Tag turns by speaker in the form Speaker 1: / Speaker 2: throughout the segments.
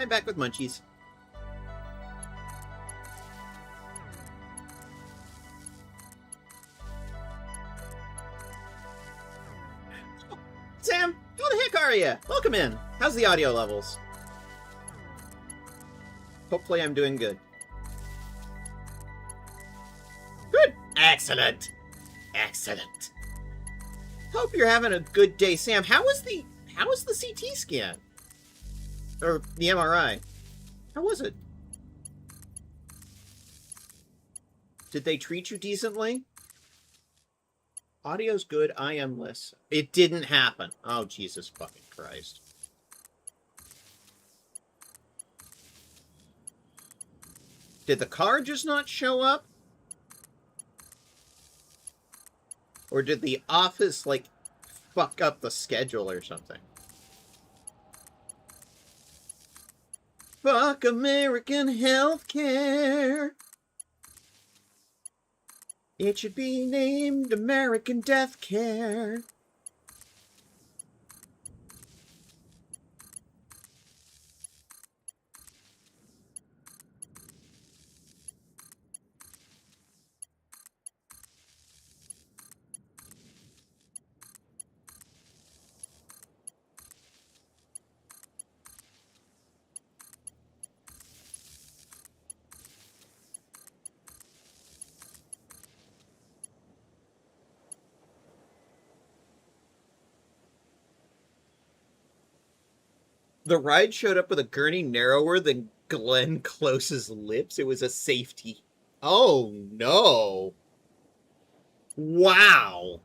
Speaker 1: I'm back with munchies. Sam, how the heck are you? Welcome in. How's the audio levels? Hopefully I'm doing good. Good. Excellent. Excellent. Hope you're having a good day, Sam. How was the CT scan? Or the MRI? How was it? Did they treat you decently? Audio's good, I am less. It didn't happen. Oh, Jesus fucking Christ. Did the car just not show up? Or did the office, like, fuck up the schedule or something? Fuck American healthcare. It should be named American Death Care. The ride showed up with a gurney narrower than Glenn Close's lips. It was a safety. Oh, no. Wow.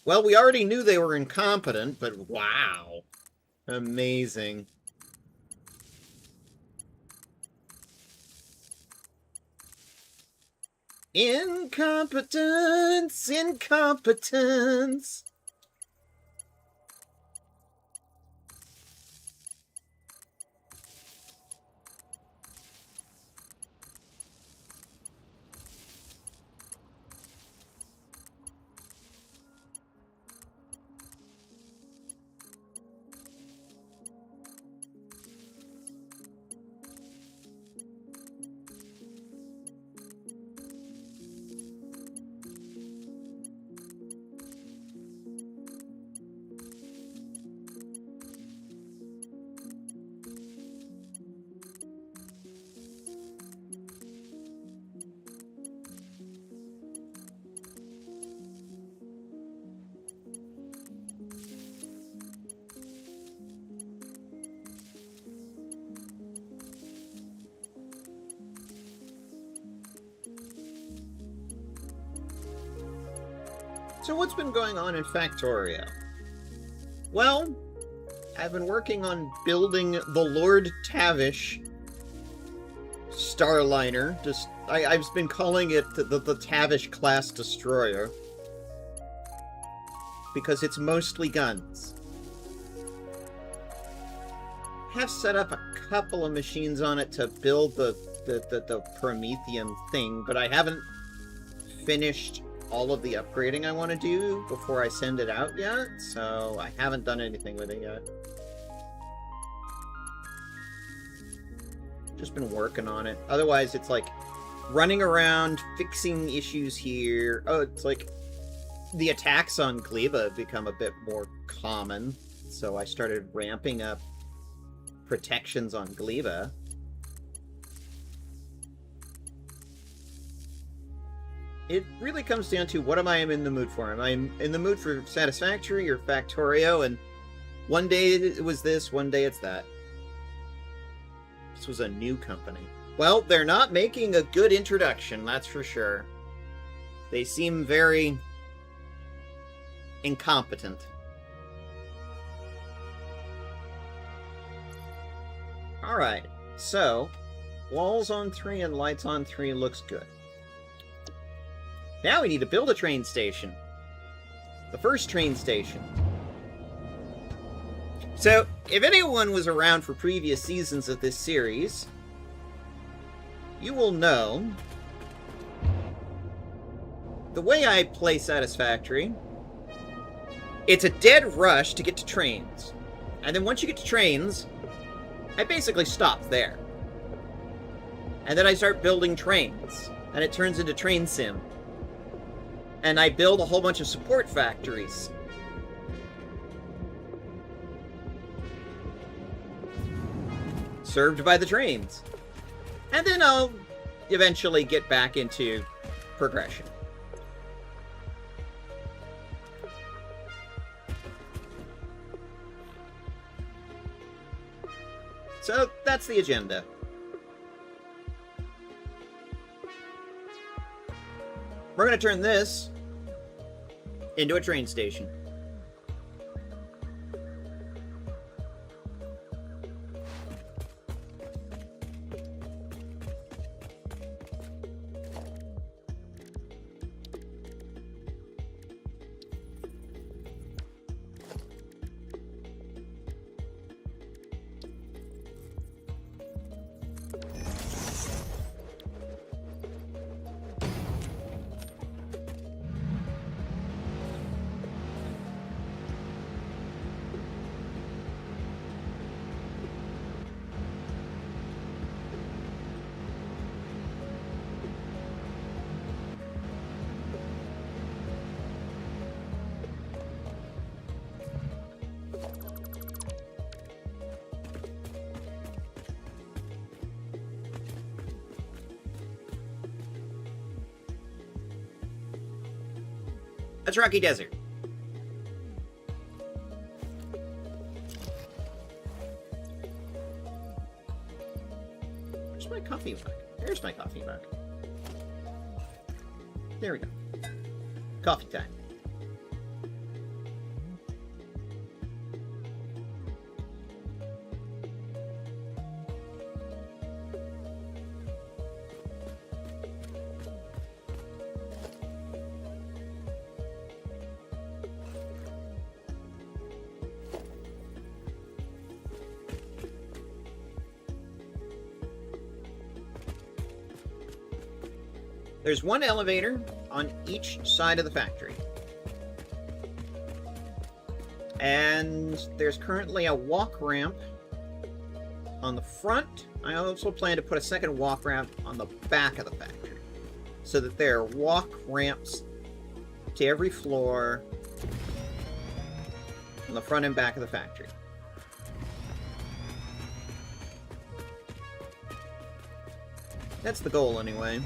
Speaker 1: Well, we already knew they were incompetent, but wow. Amazing. Incompetence! Incompetence! So what's been going on in Factorio? Well, I've been working on building the Lord Tavish Starliner. I've been calling it the Tavish class destroyer because it's mostly guns. I have set up a couple of machines on it to build the Prometheum thing, but I haven't finished all of the upgrading I want to do before I send it out yet, so I haven't done anything with it yet. Just been working on it. Otherwise, it's like running around, fixing issues here. Oh, it's like the attacks on Gleba have become a bit more common, so I started ramping up protections on Gleba. It really comes down to what am I in the mood for? Am I in the mood for Satisfactory or Factorio? And one day it was this, one day it's that. This was a new company. Well, they're not making a good introduction, that's for sure. They seem very incompetent. Alright, so walls on 3 and lights on 3 looks good. Now we need to build a train station. The first train station. So, if anyone was around for previous seasons of this series, you will know the way I play Satisfactory It's a dead rush to get to trains. And then once you get to trains, I basically stop there. And then I start building trains. And it turns into Train Sim. And I build a whole bunch of support factories. Served by the trains. And then I'll eventually get back into progression. So that's the agenda. We're going to turn this into a train station. That's Rocky Desert. Where's my coffee mug? There's my coffee mug. There we go. Coffee time. There's one elevator on each side of the factory. And there's currently a walk ramp on the front. I also plan to put a second walk ramp on the back of the factory, so that there are walk ramps to every floor on the front and back of the factory. That's the goal, anyway.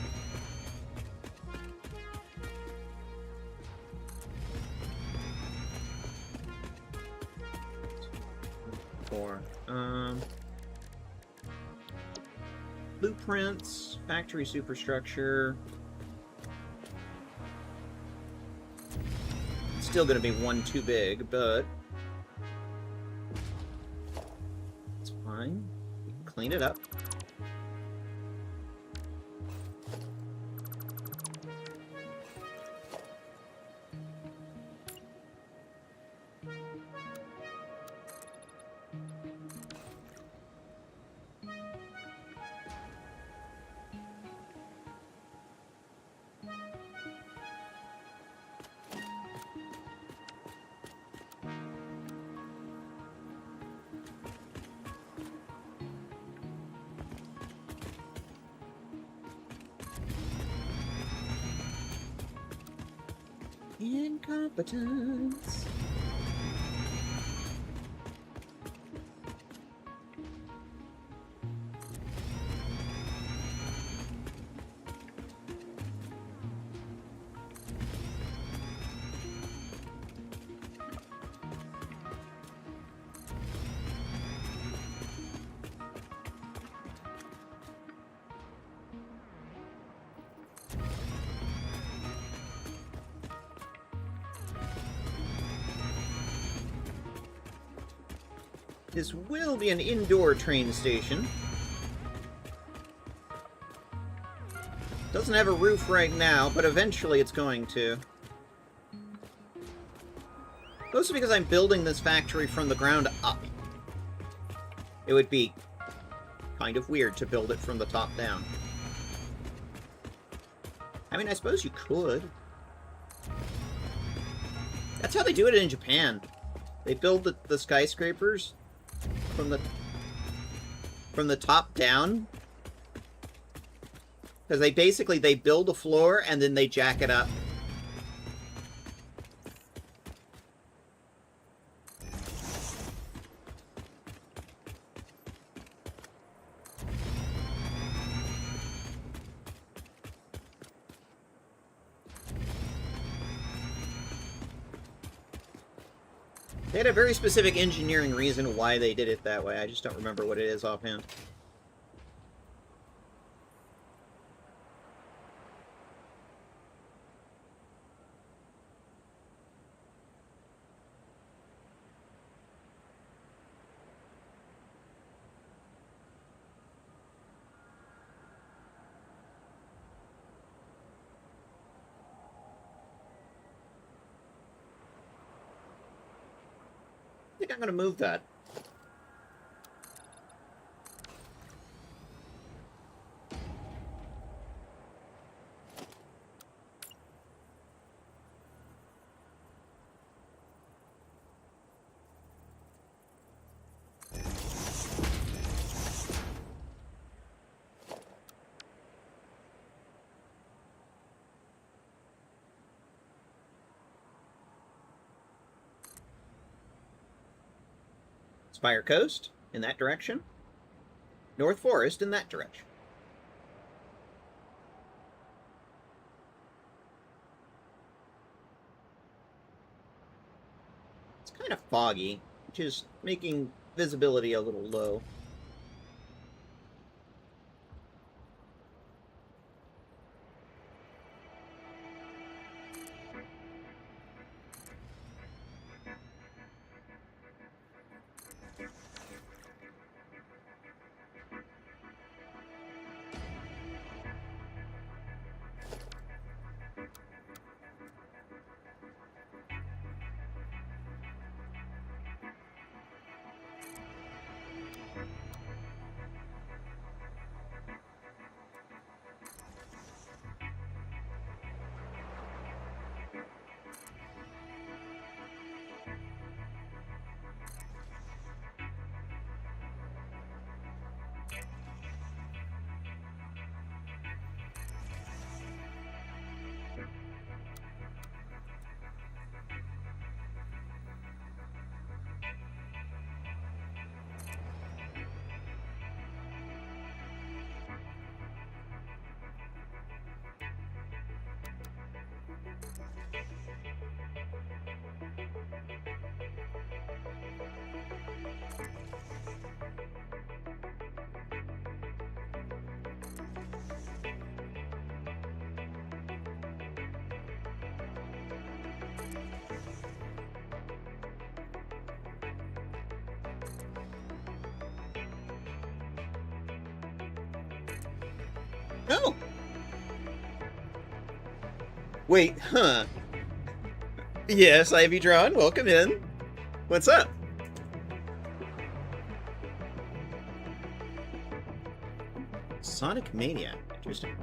Speaker 1: Blueprints, factory superstructure. Still going to be one too big, but it's fine. We can clean it up. Incompetence. This will be an indoor train station. Doesn't have a roof right now, but eventually it's going to. Mostly because I'm building this factory from the ground up. It would be kind of weird to build it from the top down. I mean, I suppose you could. That's how they do it in Japan. They build the skyscrapers from the top down. Because they build a floor and then they jack it up. They had a very specific engineering reason why they did it that way. I just don't remember what it is offhand. I think I'm going to move that. Spire Coast, in that direction. North Forest, in that direction. It's kind of foggy, which is making visibility a little low. Oh! Wait, huh. Yes, Ivy Drawn, welcome in. What's up? Sonic Mania. Interesting.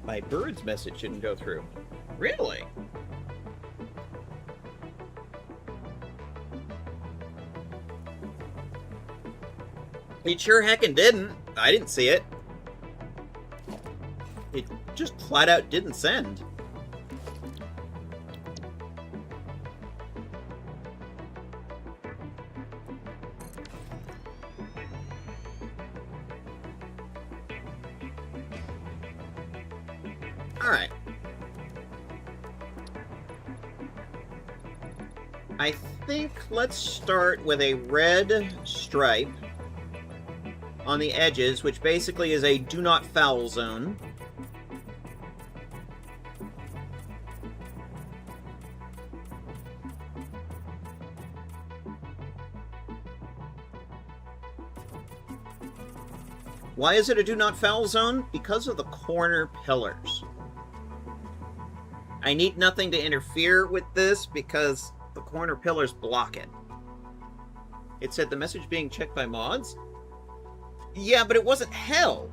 Speaker 1: My bird's message shouldn't go through. Really? It sure heckin' didn't. I didn't see it. It just flat out didn't send. Alright. I think let's start with a red stripe on the edges, which basically is a do not foul zone. Why is it a do not foul zone? Because of the corner pillars. I need nothing to interfere with this because the corner pillars block it. It said the message being checked by mods? Yeah, but it wasn't held.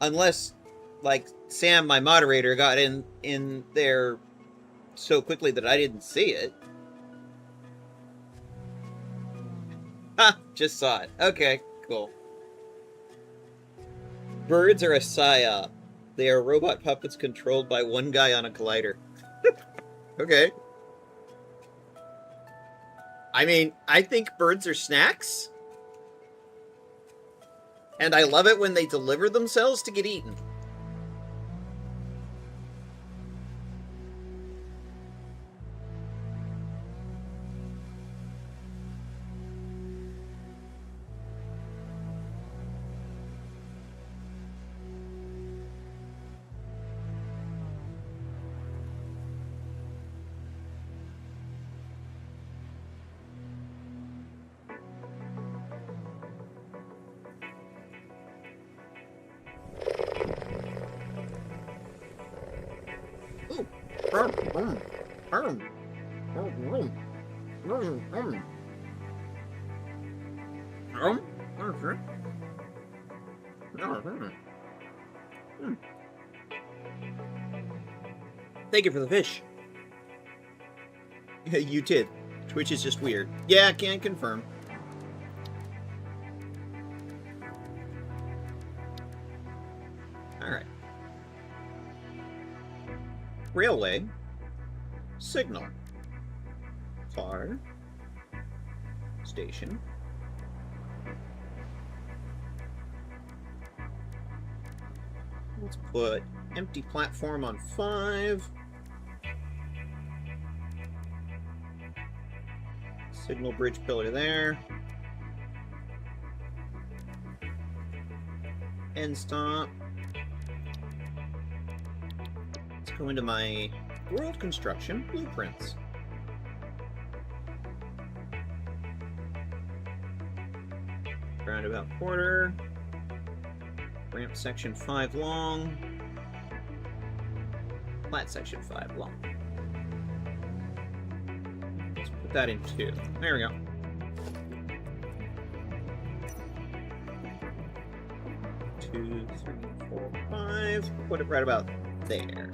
Speaker 1: Unless, like, Sam, my moderator, got in there so quickly that I didn't see it. Ha! Just saw it. Okay, cool. Birds are a psyop. They are robot puppets controlled by one guy on a glider. Okay. I mean, I think birds are snacks. And I love it when they deliver themselves to get eaten. Thank you for the fish. You did. Twitch is just weird. Yeah, can confirm. Alright. Railway. Signal. Car. Station. Let's put empty platform on 5. Signal bridge pillar there. End stop. Let's go into my world construction blueprints. Roundabout quarter. Ramp section 5 long. Flat section 5 long. Let's put that in 2. There we go. Two, 3, 4, 5. Put it right about there.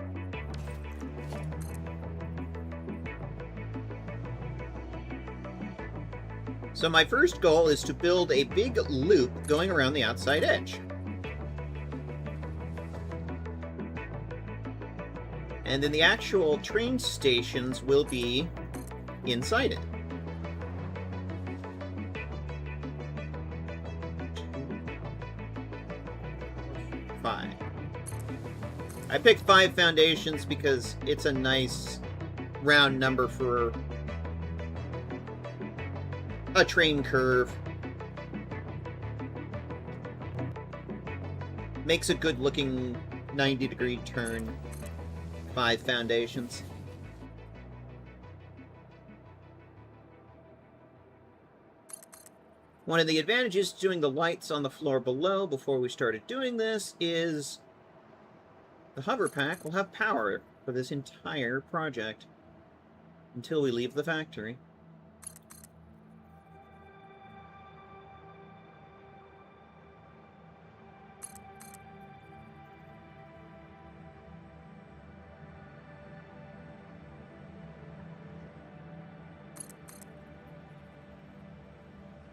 Speaker 1: So my first goal is to build a big loop going around the outside edge. And then the actual train stations will be inside it. 5. I picked 5 foundations because it's a nice round number for a train curve. Makes a good looking 90-degree turn. 5 foundations. One of the advantages to doing the lights on the floor below before we started doing this is the hover pack will have power for this entire project until we leave the factory.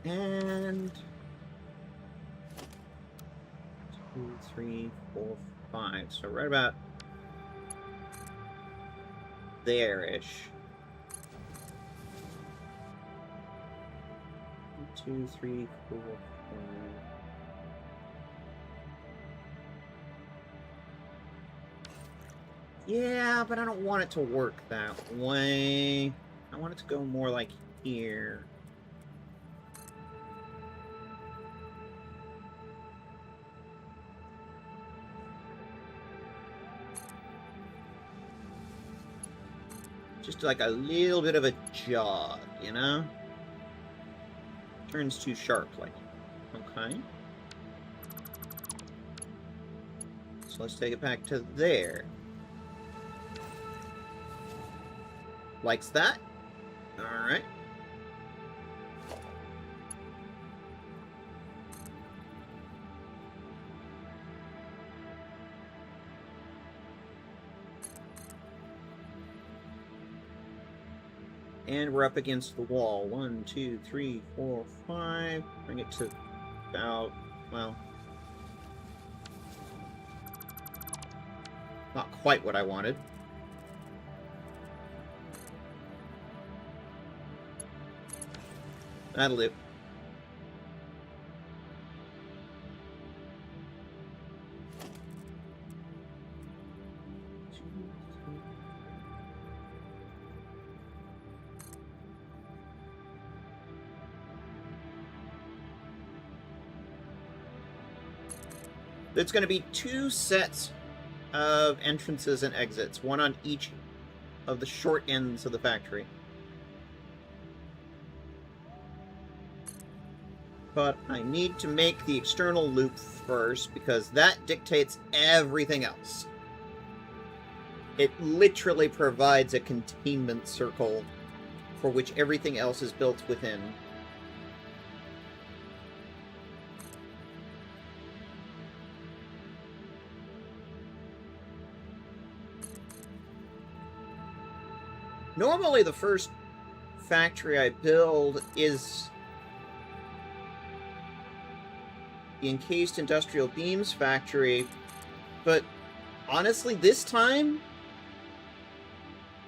Speaker 1: And 2, 3, 4, 5. So right about there-ish. 2, 3, 4, 5. Yeah, but I don't want it to work that way. I want it to go more like here. Just like a little bit of a jog, you know? Turns too sharp, like. Okay. So let's take it back to there. Likes that. Alright. And we're up against the wall. 1, 2, 3, 4, 5. Bring it to about, well, not quite what I wanted. That'll do. There's going to be 2 sets of entrances and exits, one on each of the short ends of the factory. But I need to make the external loop first, because that dictates everything else. It literally provides a containment circle for which everything else is built within. Normally, the first factory I build is the Encased Industrial Beams factory, but honestly, this time,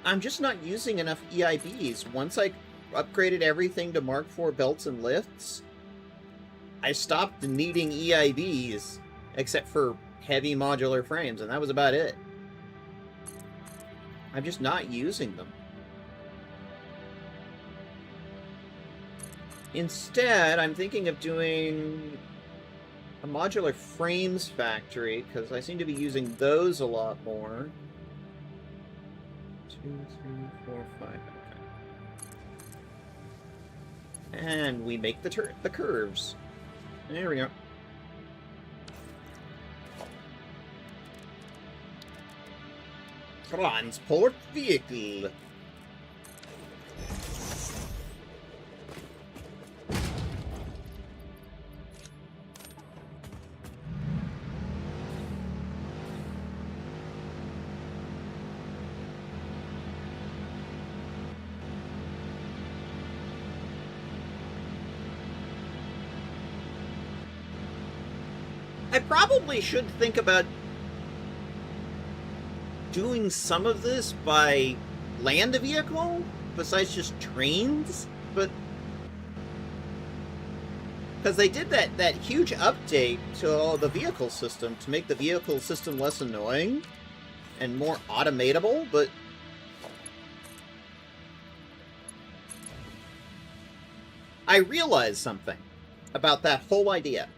Speaker 1: I'm just not using enough EIBs. Once I upgraded everything to Mark IV belts and lifts, I stopped needing EIBs, except for heavy modular frames, and that was about it. I'm just not using them. Instead, I'm thinking of doing a modular frames factory, because I seem to be using those a lot more. 2, 3, 4, 5. Okay. And we make the curves. There we go. Transport vehicle. I probably should think about doing some of this by land vehicle, besides just trains, but because they did that huge update to the vehicle system to make the vehicle system less annoying and more automatable, but I realized something about that whole idea.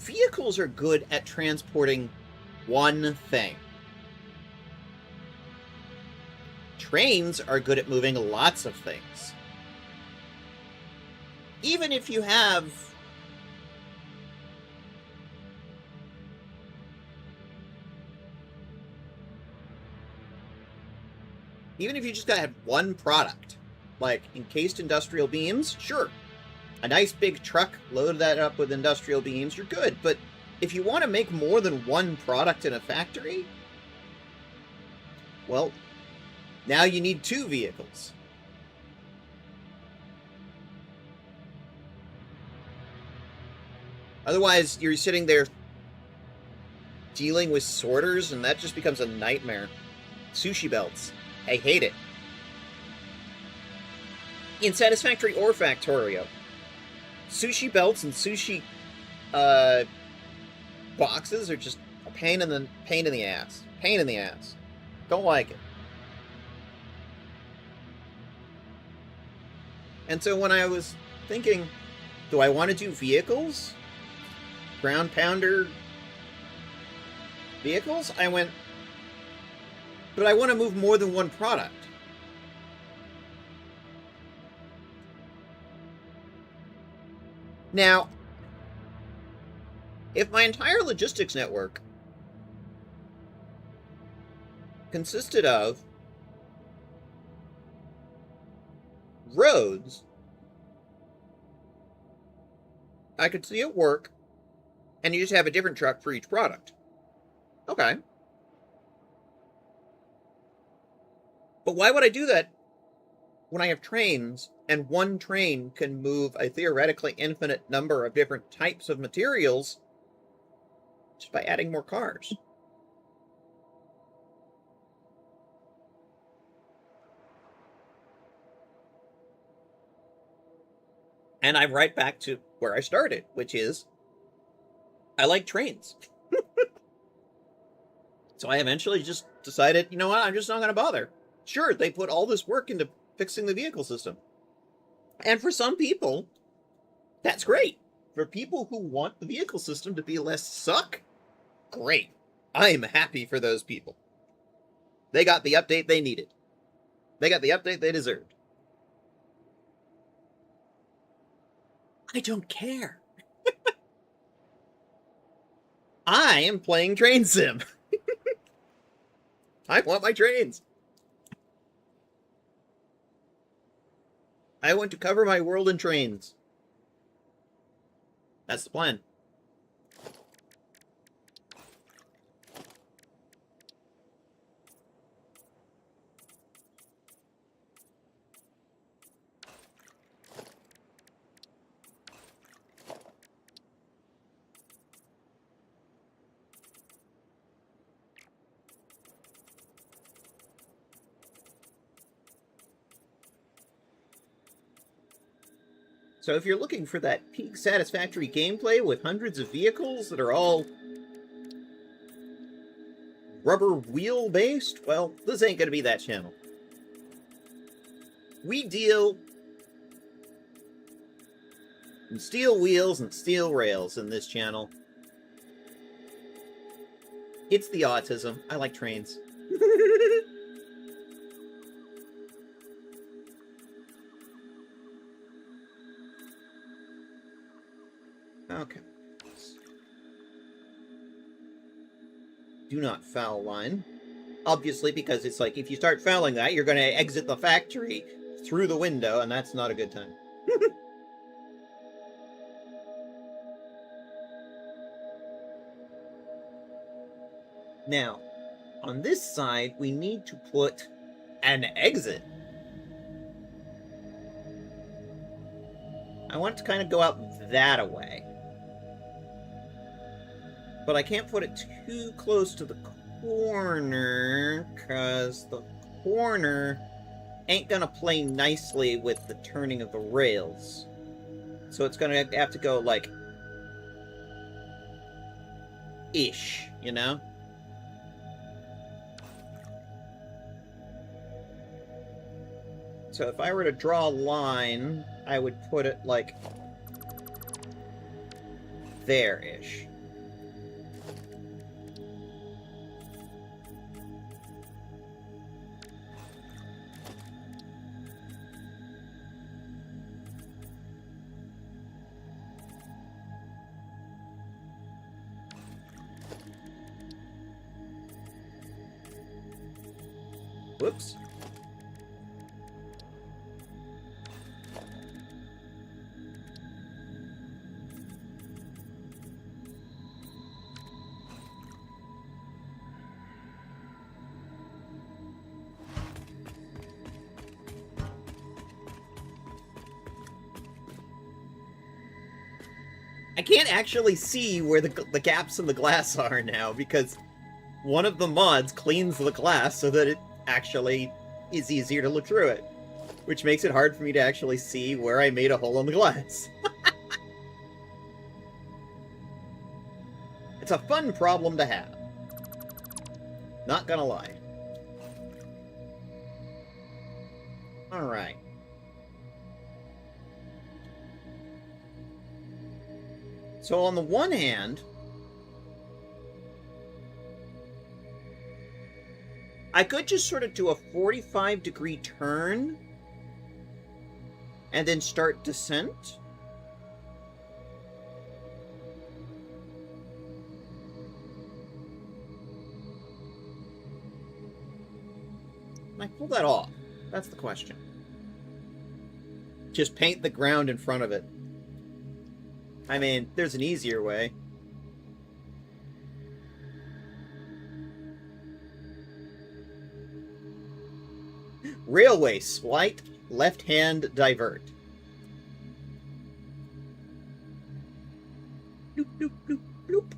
Speaker 1: Vehicles are good at transporting one thing. Trains are good at moving lots of things. Even if you have even if you just gotta have one product, like encased industrial beams, sure. A nice big truck, load that up with industrial beams, you're good. But if you want to make more than one product in a factory, well, now you need 2 vehicles. Otherwise, you're sitting there dealing with sorters, and that just becomes a nightmare. Sushi belts. I hate it. In Satisfactory or Factorio, sushi belts and sushi boxes are just a pain in the ass. Pain in the ass. Don't like it. And so when I was thinking, do I want to do vehicles? Ground pounder vehicles? I went, but I want to move more than one product. Now, If my entire logistics network consisted of roads, I could see it work, and you just have a different truck for each product. Okay. But why would I do that when I have trains, and one train can move a theoretically infinite number of different types of materials just by adding more cars? And I'm right back to where I started, which is I like trains. So I eventually just decided, you know what, I'm just not going to bother. Sure, they put all this work into fixing the vehicle system. And for some people, that's great. For people who want the vehicle system to be less suck, great. I'm happy for those people. They got the update they needed. They got the update they deserved. I don't care. I am playing Train Sim. I want my trains. I want to cover my world in trains. That's the plan. So if you're looking for that peak Satisfactory gameplay with hundreds of vehicles that are all rubber wheel based, well, this ain't gonna be that channel. We deal in steel wheels and steel rails in this channel. It's the autism. I like trains. Okay. Do not foul line. Obviously, because it's like, if you start fouling that, you're going to exit the factory through the window, and that's not a good time. Now, on this side, we need to put an exit. I want it to kind of go out that way. But I can't put it too close to the corner, because the corner ain't gonna play nicely with the turning of the rails. So it's gonna have to go, like, ish, you know? So if I were to draw a line, I would put it, like, there-ish. Whoops. I can't actually see where the gaps in the glass are now, because one of the mods cleans the glass so that it actually is easier to look through it, which makes it hard for me to actually see where I made a hole in the glass. It's a fun problem to have. Not gonna lie. Alright. So on the one hand, I could just sort of do a 45-degree turn and then start descent. pull that off? That's the question. Just paint the ground in front of it. I mean, there's an easier way. Railway, slight left-hand divert. Bloop, bloop, bloop, bloop.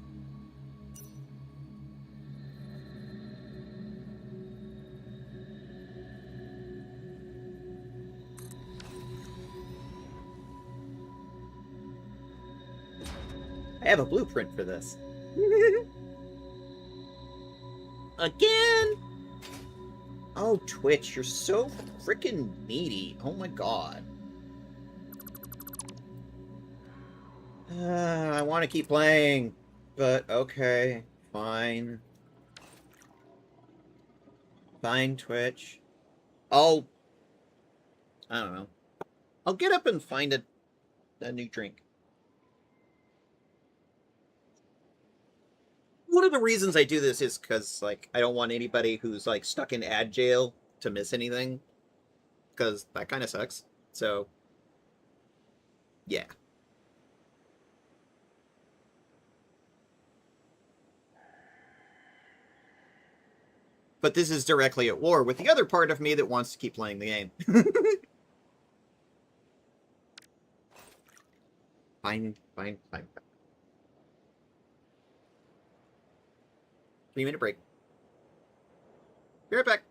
Speaker 1: I have a blueprint for this. Again? Oh, Twitch, you're so freaking needy. Oh my god. I want to keep playing, but okay, fine. Fine, Twitch. I don't know. I'll get up and find a new drink. One of the reasons I do this is because, like, I don't want anybody who's, like, stuck in ad jail to miss anything. Because that kind of sucks. So, yeah. But this is directly at war with the other part of me that wants to keep playing the game. Fine, fine, fine. 3-minute break. Be right back.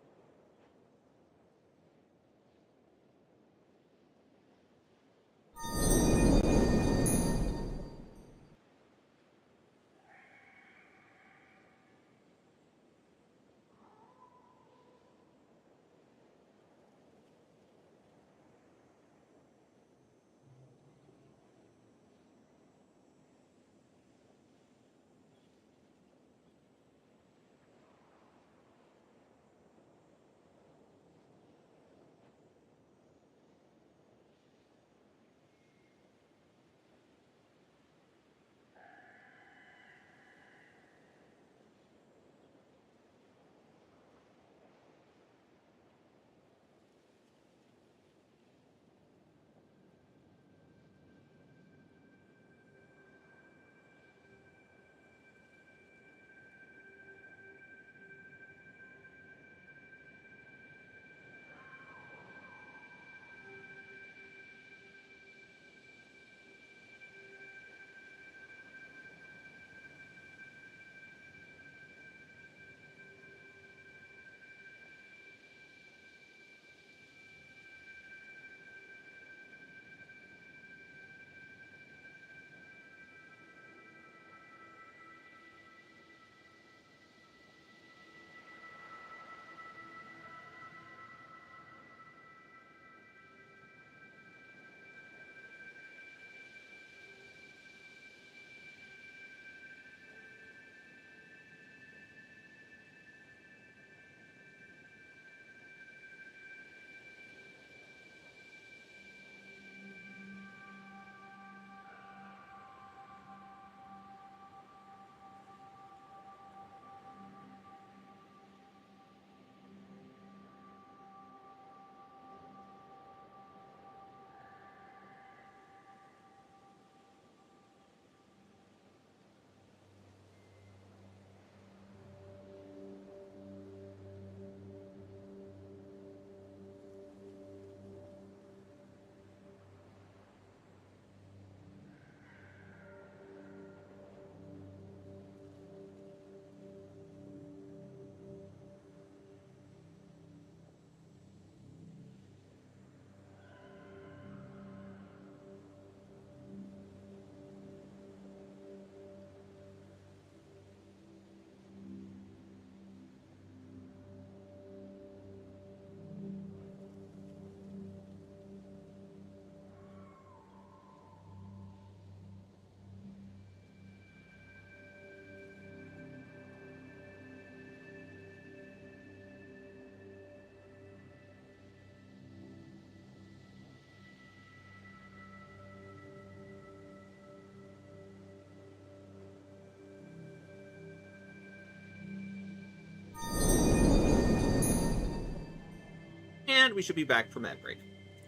Speaker 1: And we should be back from ad break.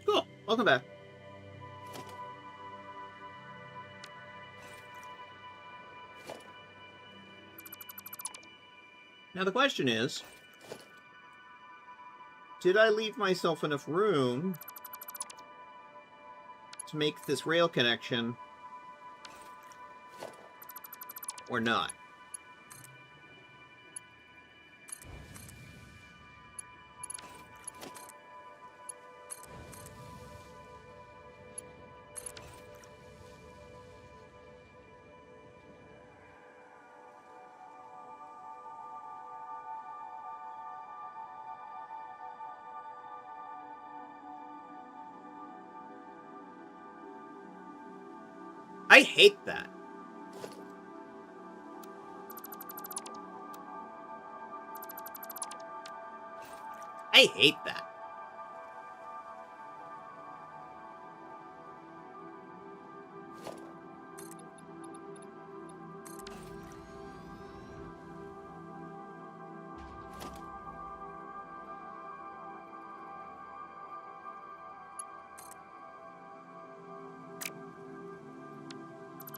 Speaker 1: Cool. Welcome back. Now the question is, did I leave myself enough room to make this rail connection or not? I hate that. I hate that.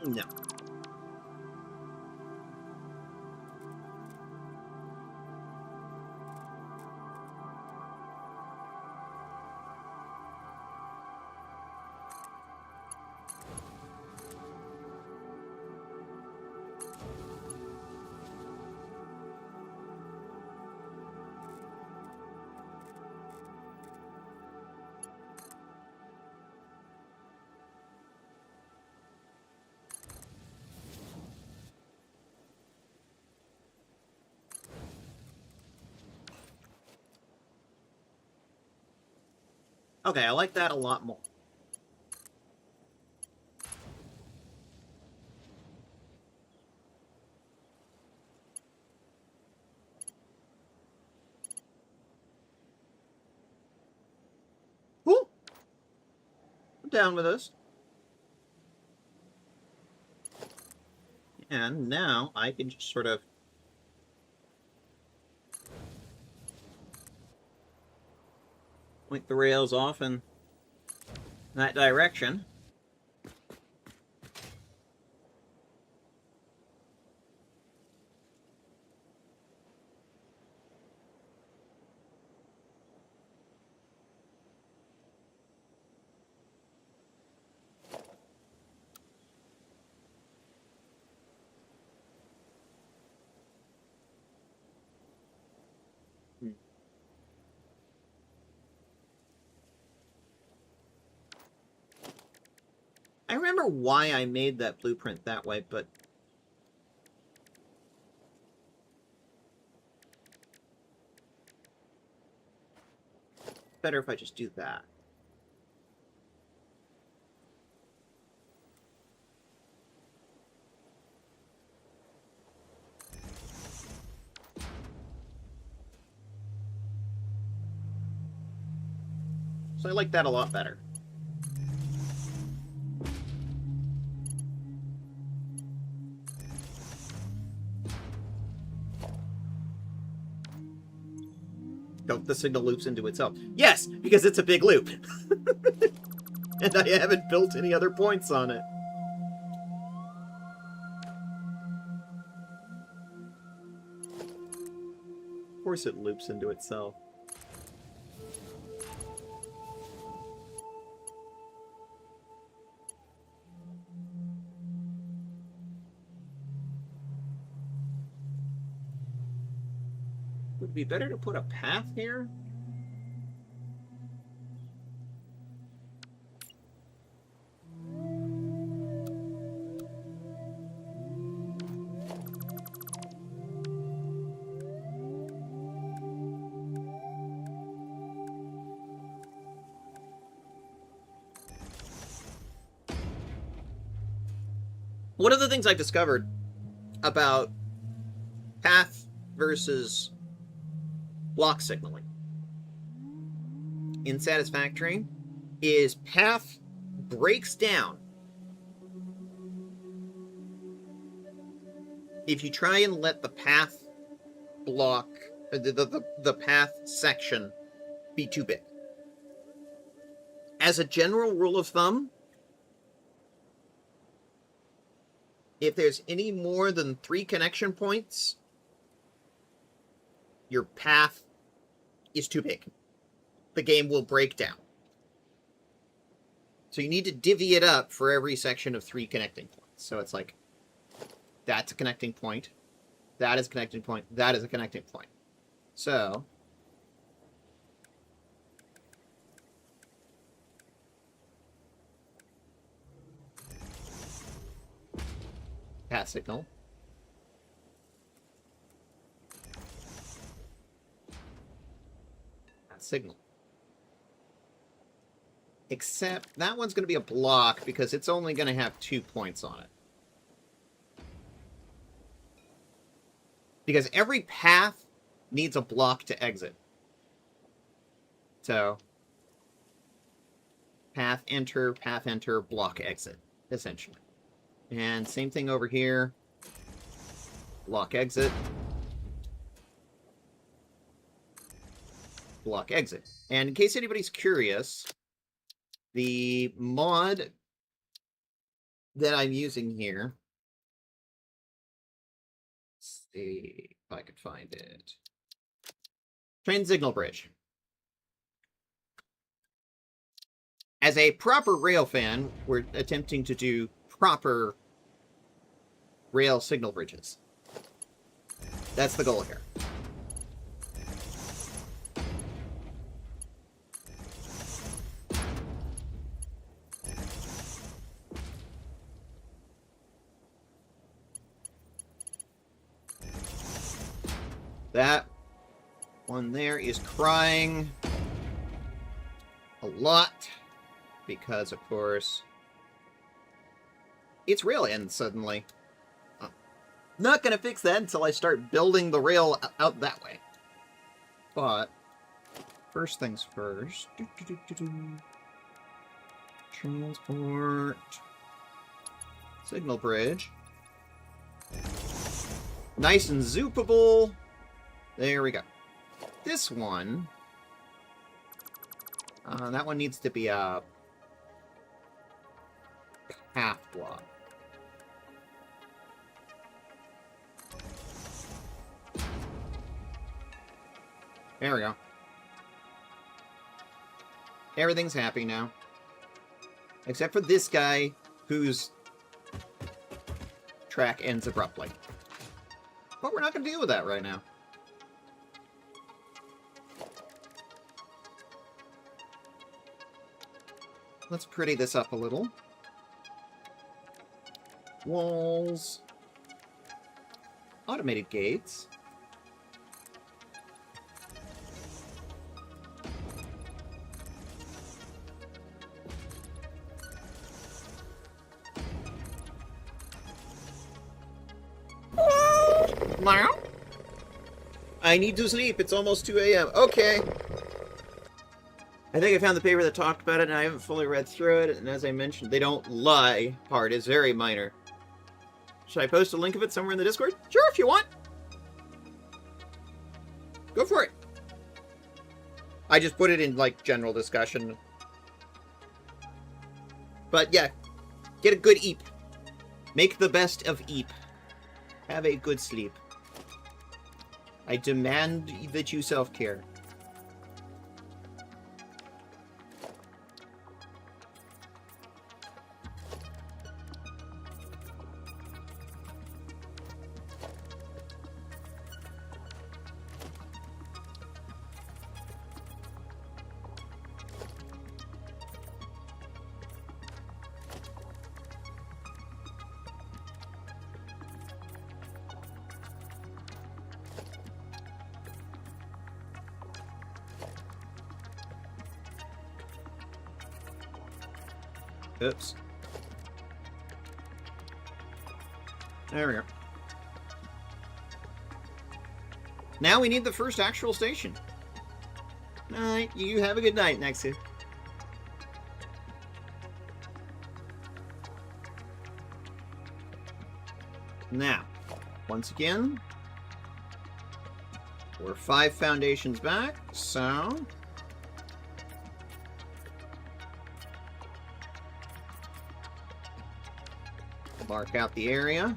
Speaker 1: No. Okay, I like that a lot more. Cool. I'm down with this. And now I can just sort of point the rails off in that direction. I remember why I made that blueprint that way, but better if I just do that. So I like that a lot better. Nope, the signal loops into itself. Yes, because it's a big loop. And I haven't built any other points on it. Of course it loops into itself. Would it be better to put a path here? One of the things I've discovered about path versus block signaling in Satisfactory is path breaks down if you try and let the path block, the path section be too big. as a general rule of thumb, if there's any more than 3 connection points, your path is too big. The game will break down. So you need to divvy it up for every section of 3 connecting points. So it's like, that's a connecting point, that is a connecting point, that is a connecting point. So path signal. Path signal. Except that one's going to be a block because it's only going to have 2 points on it. Because every path needs a block to exit. So, path enter, block exit, essentially. And same thing over here. Block exit. Block exit. And in case anybody's curious, the mod that I'm using here, let's see if I could find it. Train signal bridge. As a proper rail fan, we're attempting to do proper rail signal bridges. That's the goal here. That one there is crying a lot because, of course, it's rail end suddenly. Not gonna fix that until I start building the rail out that way. But first things first. Transport. Signal bridge. Nice and zoopable. There we go. This one, that one needs to be a path block. There we go. Everything's happy now. Except for this guy, whose track ends abruptly. But we're not going to deal with that right now. Let's pretty this up a little. Walls. Automated gates. I need to sleep. It's almost 2 a.m. Okay. I think I found the paper that talked about it, and I haven't fully read through it. And as I mentioned, they don't lie part is very minor. Should I post a link of it somewhere in the Discord? Sure, if you want. Go for it. I just put it in, like, general discussion. But, yeah. Get a good eep. Make the best of eep. Have a good sleep. I demand that you self-care. Oops. There we go. Now we need the first actual station. Alright, you have a good night, Nexu. Now, once again, we're 5 foundations back, so Mark out the area.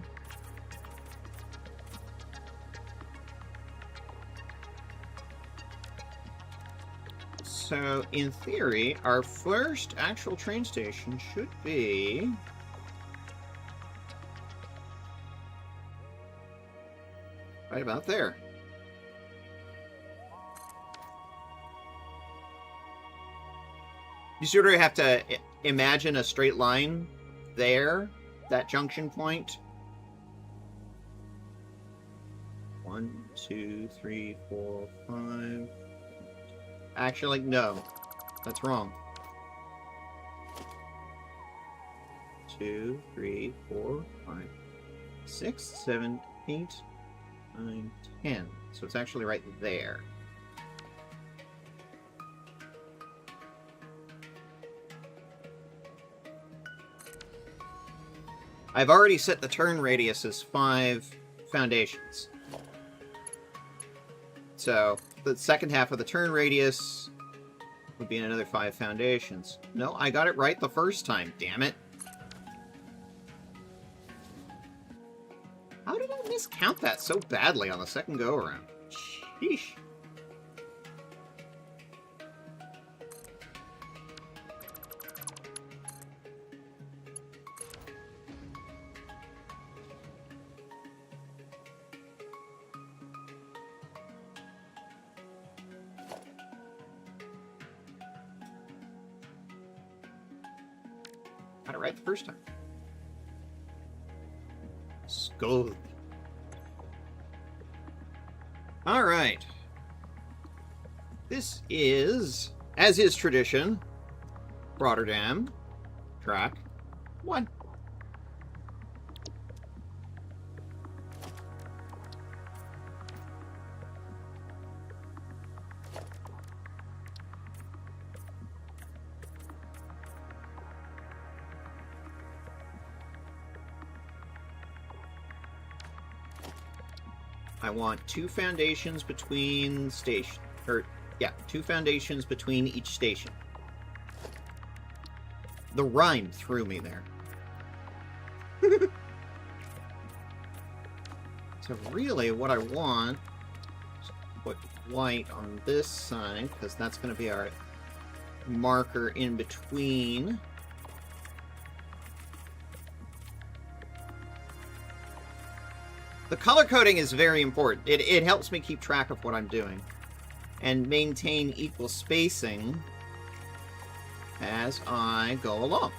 Speaker 1: So, in theory, our first actual train station should be... right about there. You sort of have to imagine a straight line there, that junction point. 1, 2, 3, 4, 5... Actually, no. That's wrong. 2, 3, 4, 5, 6, 7, 8, 9, 10. So it's actually right there. I've already set the turn radius as 5 foundations. So the second half of the turn radius would be another 5 foundations. No, I got it right the first time, damn it. How did I miscount that so badly on the second go-around? Sheesh. Got it right the first time. Skull. Alright. This is, as is tradition, Rotterdam, track 1. I want 2 foundations between station, or yeah, 2 foundations between each station. The rhyme threw me there. So really what I want is put white on this side, because that's going to be our marker in between. The color coding is very important. It helps me keep track of what I'm doing and maintain equal spacing as I go along.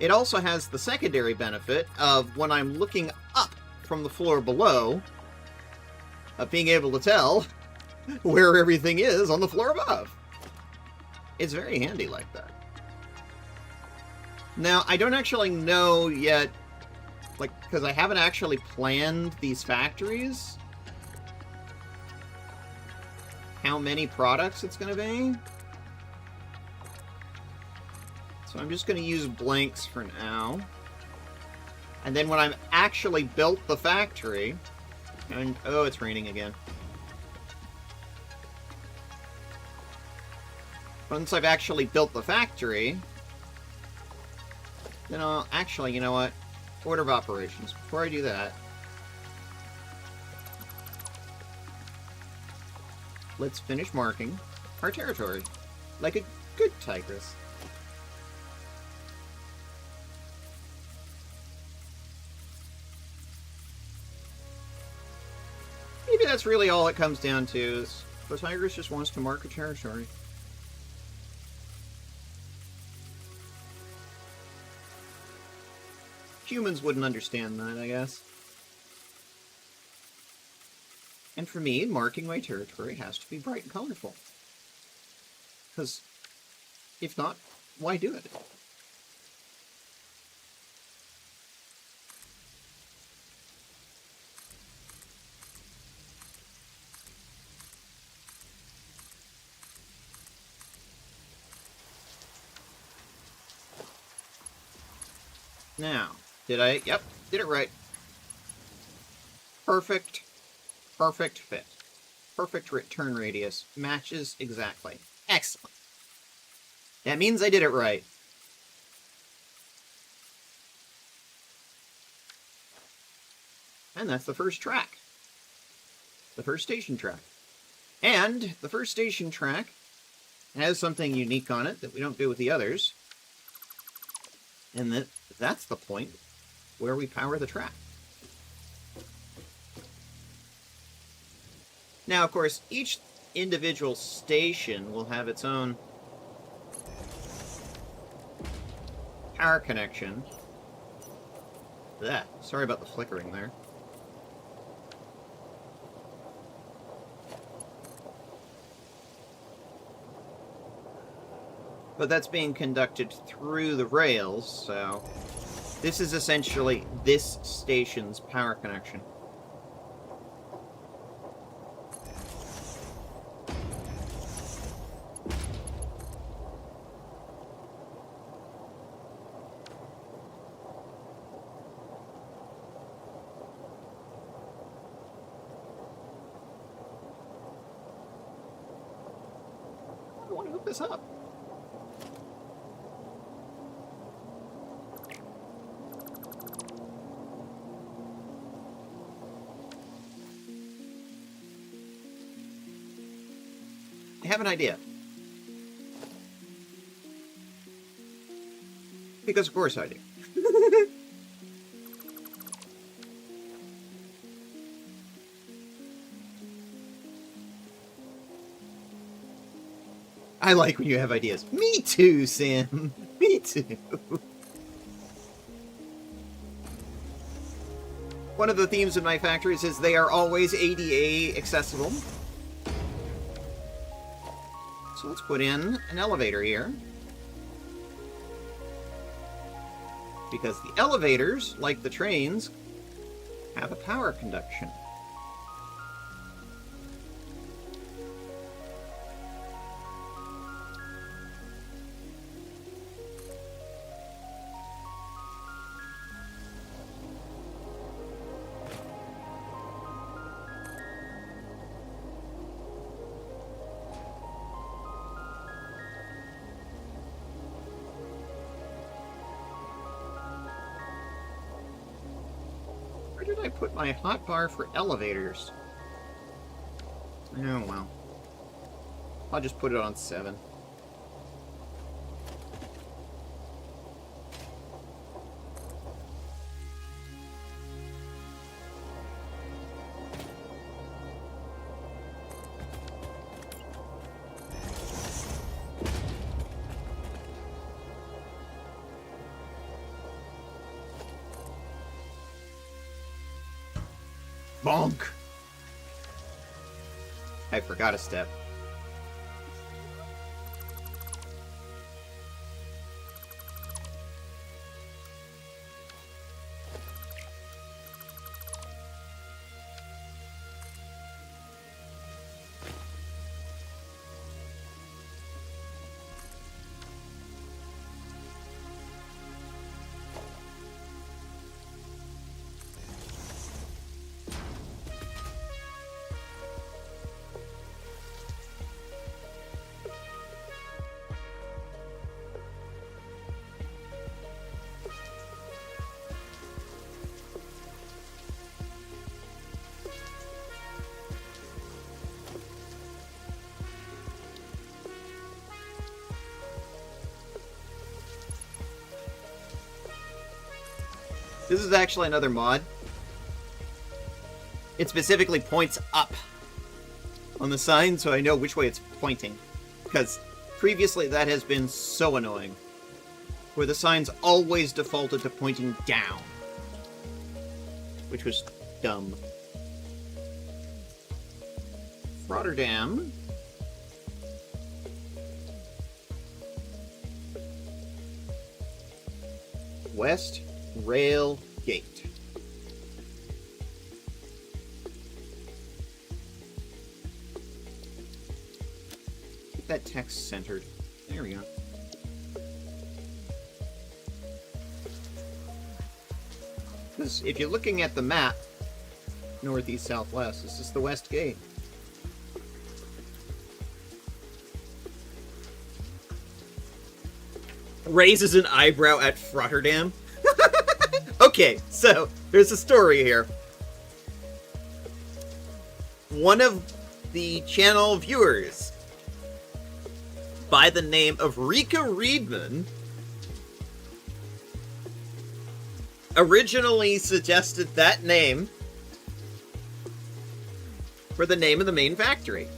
Speaker 1: It also has the secondary benefit of when I'm looking up from the floor below, of being able to tell where everything is on the floor above. It's very handy like that. Now, I don't actually know yet, like, because I haven't actually planned these factories, how many products it's going to be. So I'm just going to use blanks for now. And then when I'm actually built the factory, and oh, it's raining again. Once I've actually built the factory, then I'll actually, you know what? Order of operations. Before I do that, let's finish marking our territory like a good tigress. Maybe that's really all it comes down to, is the tigress just wants to mark a territory. Humans wouldn't understand that, I guess. And for me, marking my territory has to be bright and colorful. Because if not, why do it? Now, did I? Yep, did it right. Perfect. Perfect fit. Perfect return radius. Matches exactly. Excellent. That means I did it right. And that's the first track. The first station track. And the first station track has something unique on it that we don't do with the others. And that's the point where we power the track. Now, of course, each individual station will have its own power connection. Sorry about the flickering there. But that's being conducted through the rails, so this is essentially this station's power connection. I want to hook this up. I have an idea. Because of course I do. I like when you have ideas. Me too, Sam. Me too. One of the themes of my factories is they are always ADA accessible. So let's put in an elevator here. Because the elevators, like the trains, have a power conduction. Where did I put my hotbar for elevators? Oh, well. I'll just put it on 7. Bonk! I forgot a step. This is actually another mod. It specifically points up on the sign so I know which way it's pointing. Because previously that has been so annoying. Where the signs always defaulted to pointing down. Which was dumb. Rotterdam. West Rail Gate. Keep that text centered. There we go. Because if you're looking at the map, northeast, southwest, this is the West Gate. Raises an eyebrow at Rotterdam. Okay, so there's a story here. one of the channel viewers by the name of Rika Reedman originally suggested that name for the name of the main factory.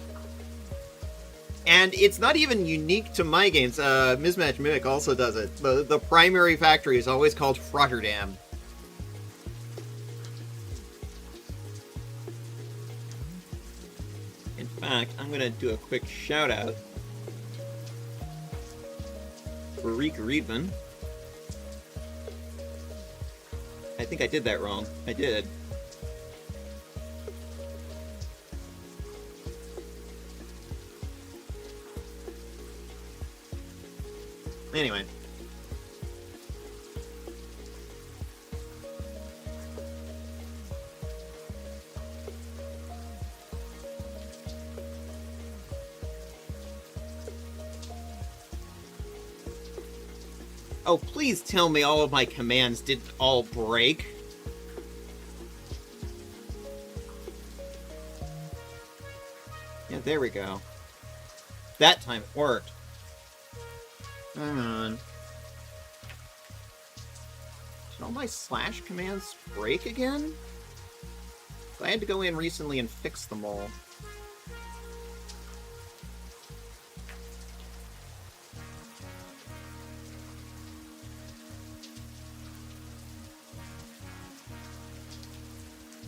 Speaker 1: And it's not even unique to my games. Mismatch Mimic also does it. The primary factory is always called Rotterdam. In fact, I'm going to do a quick shout out for Rika Reedman. I think I did that wrong. I did. Anyway. Oh, please tell me all of my commands didn't all break. Yeah, there we go. That time it worked. Hang on. Did all my slash commands break again? I had to go in recently and fix them all.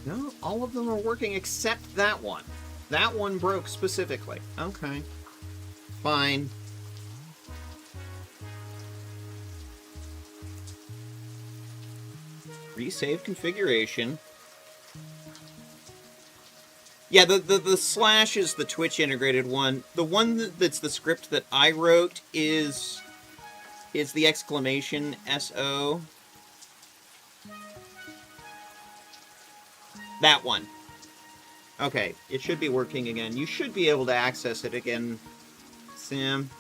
Speaker 1: No, all of them are working except that one. That one broke specifically. Okay. Fine. Resave configuration. Yeah, the slash is the Twitch integrated one. The one that's the script that I wrote is the exclamation SO. That one. Okay, it should be working again. You should be able to access it again, Sam.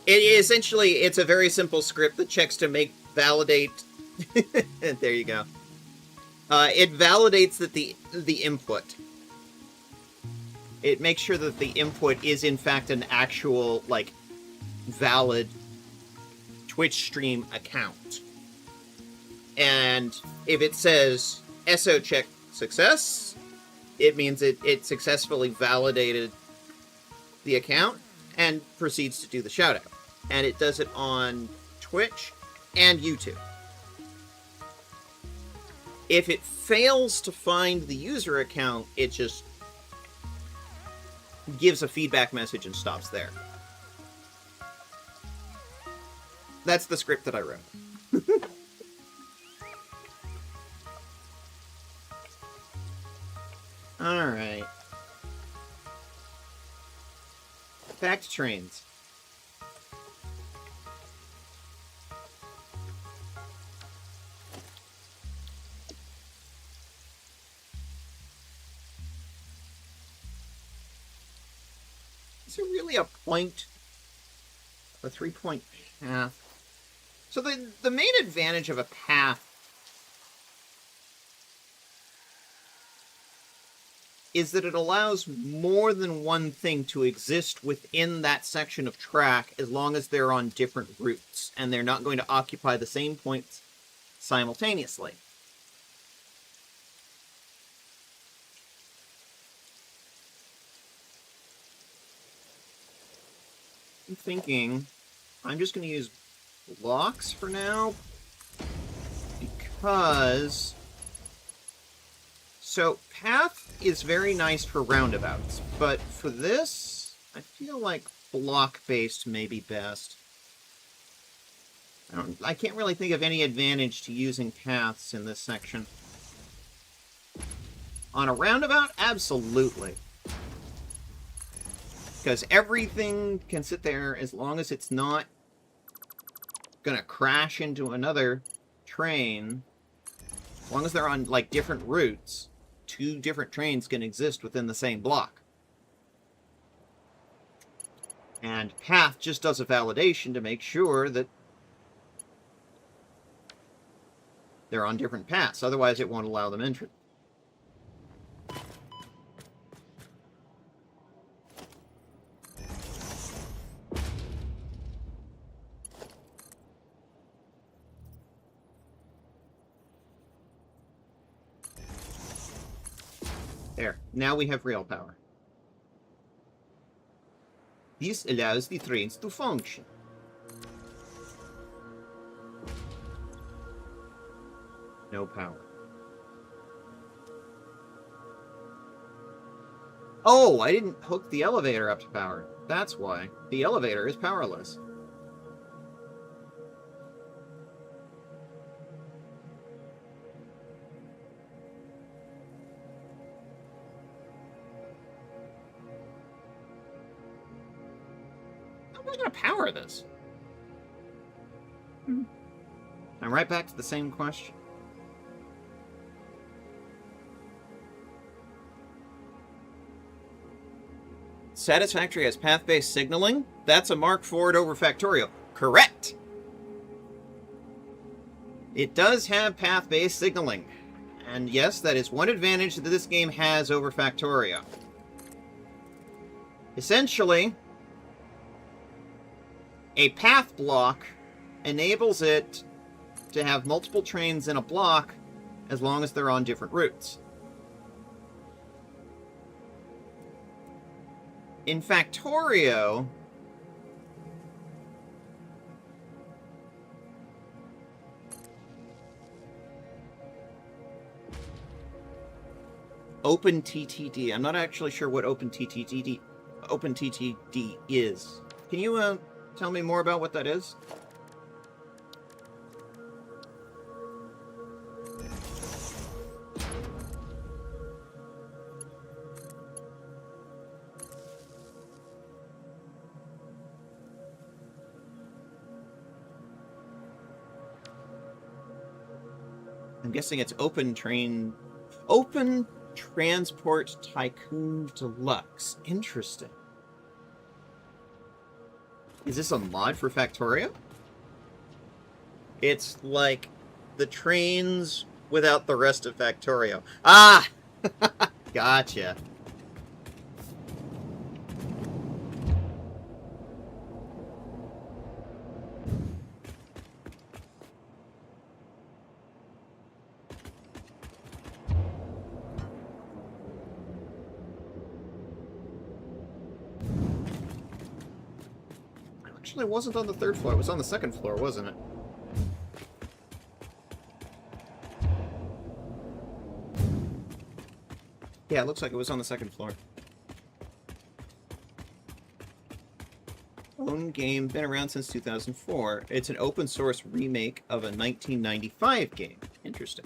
Speaker 1: It's a very simple script that checks to validate. There you go. It validates that the input. It makes sure that the input is in fact an actual, like, valid Twitch stream account. And if it says SO check success, it means it successfully validated the account and proceeds to do the shout out. And it does it on Twitch and YouTube. If it fails to find the user account, it just gives a feedback message and stops there. That's the script that I wrote. Alright. Back to trains. Is there really a point? A 3-point path? So the main advantage of a path is that it allows more than one thing to exist within that section of track as long as they're on different routes and they're not going to occupy the same points simultaneously. I'm thinking I'm just going to use blocks for now because... So, path is very nice for roundabouts, but for this, I feel like block-based may be best. I can't really think of any advantage to using paths in this section. On a roundabout, absolutely. Because everything can sit there as long as it's not gonna crash into another train. As long as they're on, like, different routes. Two different trains can exist within the same block. And path just does a validation to make sure that They're on different paths, otherwise it won't allow them entry. There. Now we have rail power. This allows the trains to function. No power. Oh, I didn't hook the elevator up to power. That's why. The elevator is powerless. How am I going to power this? I'm right back to the same question. Satisfactory has path-based signaling? That's a mark forward over Factorio. Correct! It does have path-based signaling. And yes, that is one advantage that this game has over Factorio. Essentially, a path block enables it to have multiple trains in a block as long as they're on different routes. In Factorio, OpenTTD. I'm not actually sure what OpenTTD is. Can you tell me more about what that is? I'm guessing it's Open Transport Tycoon Deluxe. Interesting. Is this a mod for Factorio? It's like the trains without the rest of Factorio. Ah! Gotcha. Actually, it wasn't on the third floor. It was on the second floor, wasn't it? Yeah, it looks like it was on the second floor. Own game, been around since 2004. It's an open source remake of a 1995 game. Interesting.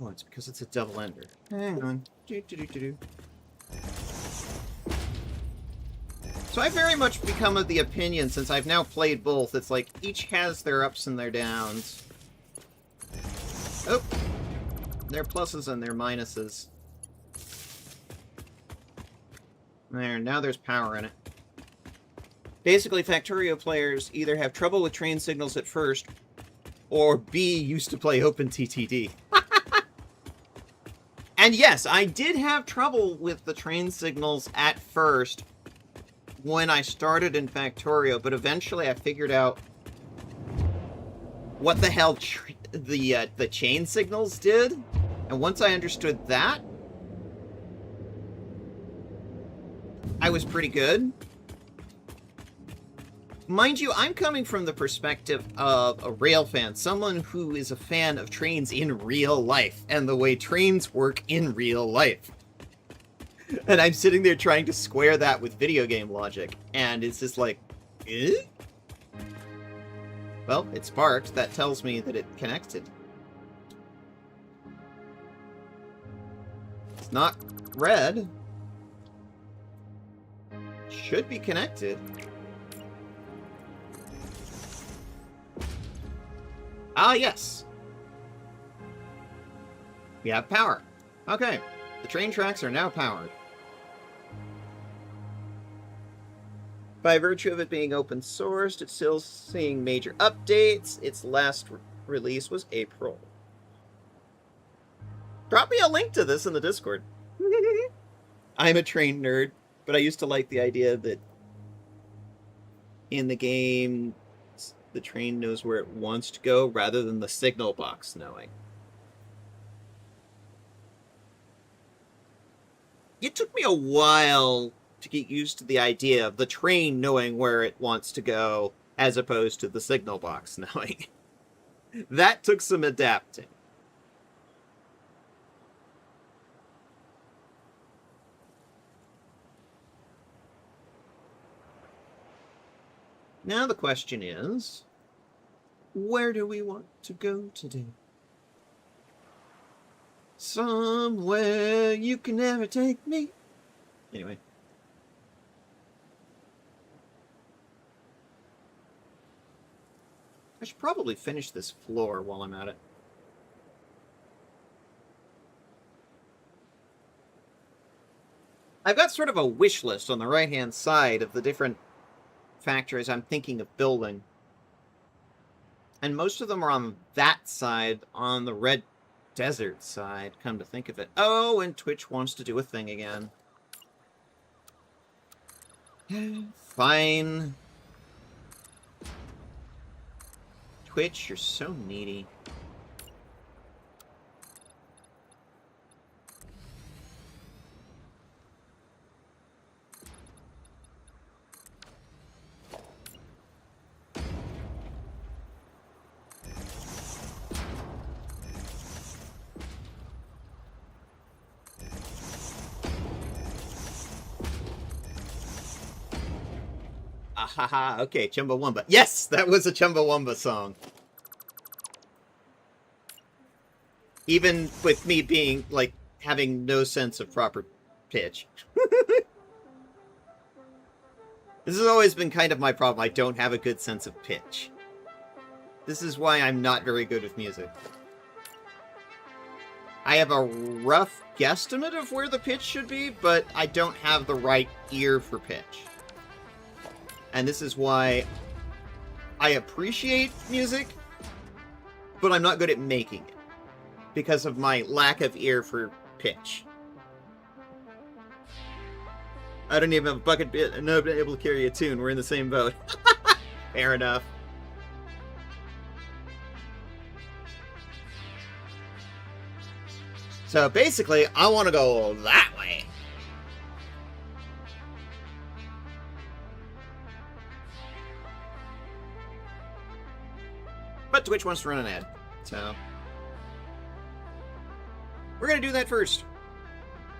Speaker 1: Oh, it's because it's a double ender. Hang on. So I very much become of the opinion, since I've now played both, it's like each has their ups and their downs. Oh! Their pluses and their minuses. There, now there's power in it. Basically, Factorio players either have trouble with train signals at first, or B, used to play OpenTTD. And yes, I did have trouble with the train signals at first when I started in Factorio, but eventually I figured out what the hell the chain signals did. And once I understood that, I was pretty good. Mind you, I'm coming from the perspective of a rail fan, someone who is a fan of trains in real life, and the way trains work in real life. And I'm sitting there trying to square that with video game logic, and it's just like, eh? Well, it sparked. That tells me that it connected. It's not red. Should be connected. Ah, yes. We have power. Okay. The train tracks are now powered. By virtue of it being open sourced, it's still seeing major updates. Its last release was April. Drop me a link to this in the Discord. I'm a train nerd, but I used to like the idea that in the game, the train knows where it wants to go rather than the signal box knowing. It took me a while to get used to the idea of the train knowing where it wants to go as opposed to the signal box knowing. That took some adapting. Now the question is, where do we want to go today? Somewhere you can never take me. Anyway. I should probably finish this floor while I'm at it. I've got sort of a wish list on the right-hand side of the different factories I'm thinking of building. And most of them are on that side, on the red desert side, come to think of it. Oh, and Twitch wants to do a thing again. Fine. Twitch, you're so needy. Haha, okay, Chumbawamba. Yes, that was a Chumbawamba song. Even with me being, like, having no sense of proper pitch. This has always been kind of my problem. I don't have a good sense of pitch. This is why I'm not very good with music. I have a rough guesstimate of where the pitch should be, but I don't have the right ear for pitch. And this is why I appreciate music, but I'm not good at making it because of my lack of ear for pitch. I don't even have a bucket bit and not able to carry a tune. We're in the same boat. Fair enough. So basically, I want to go that way. But Twitch wants to run an ad, so we're gonna do that first.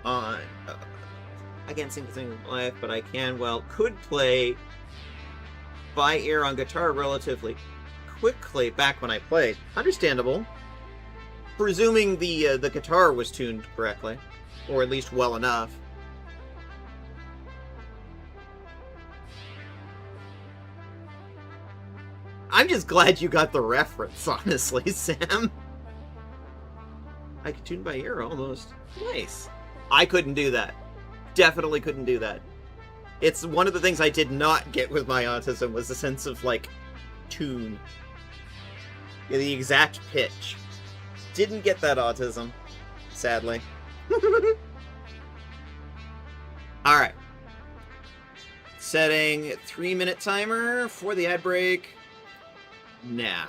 Speaker 1: I can't sing the thing live, but I could play by ear on guitar relatively quickly back when I played. Understandable, presuming the guitar was tuned correctly, or at least well enough. I'm just glad you got the reference, honestly, Sam. I could tune by ear, almost. Nice. I couldn't do that. Definitely couldn't do that. It's one of the things I did not get with my autism was the sense of, like, tune. Yeah, the exact pitch. Didn't get that autism, sadly. Alright. Setting 3-minute timer for the ad break. Now.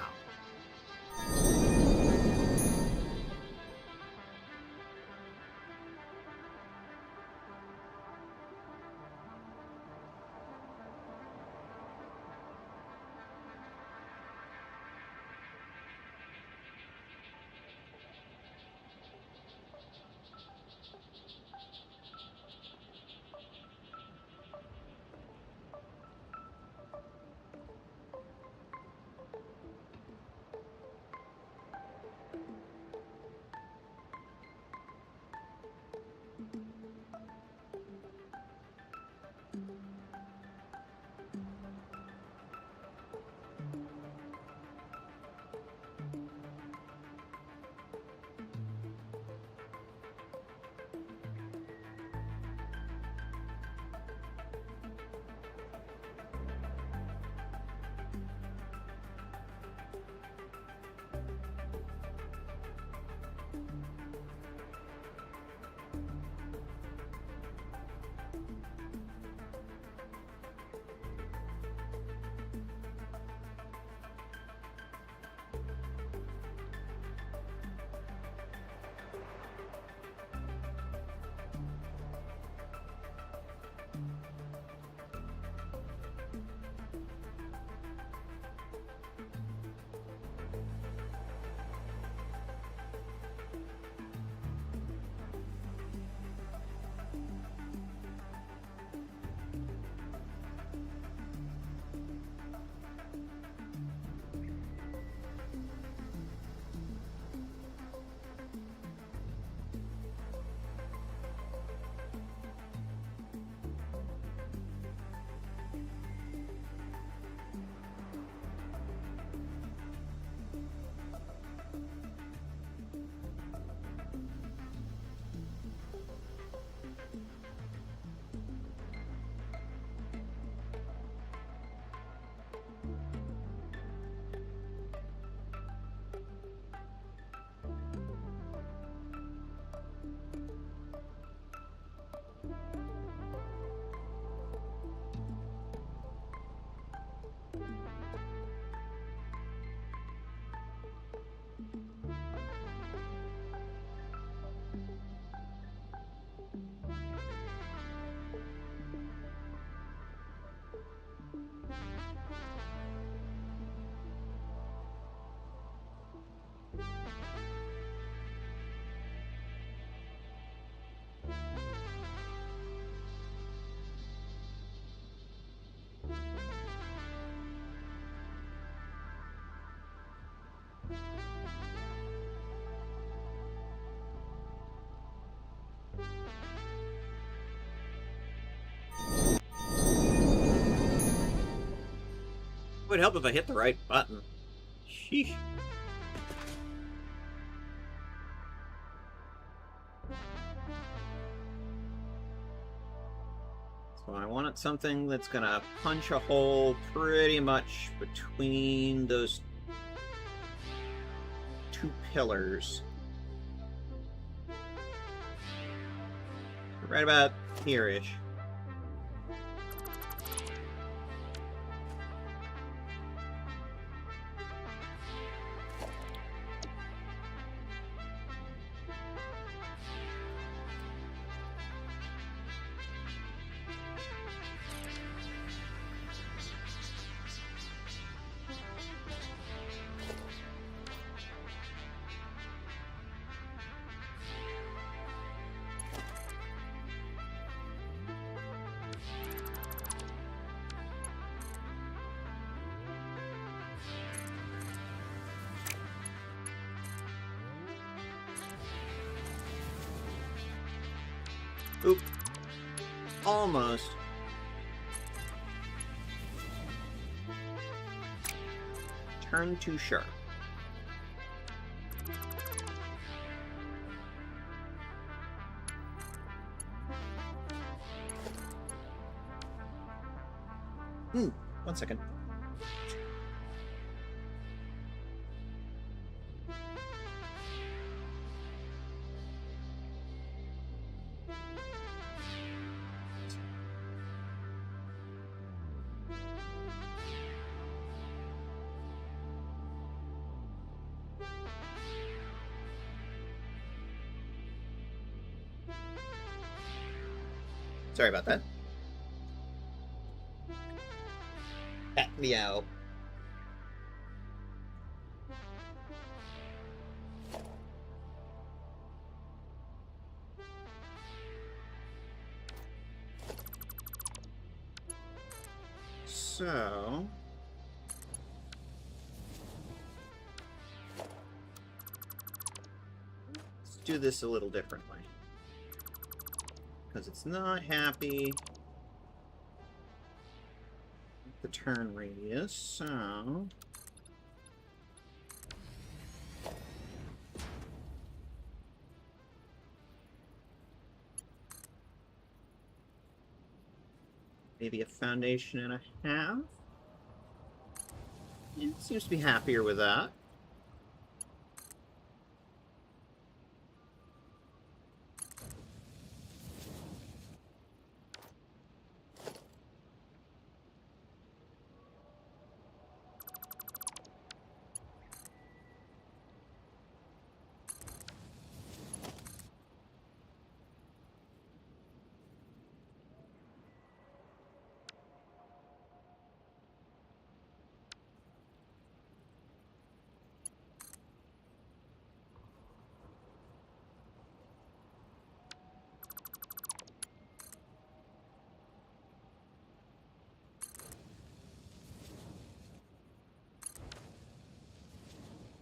Speaker 1: would help if I hit the right button. Sheesh. So I wanted something that's gonna punch a hole pretty much between those two pillars. Right about here-ish. Oop. Almost. Turn too sharp. One second. Sorry about that. Meow. So... let's do this a little differently. Because it's not happy with the turn radius, so... maybe a foundation and a half? Yeah, it seems to be happier with that.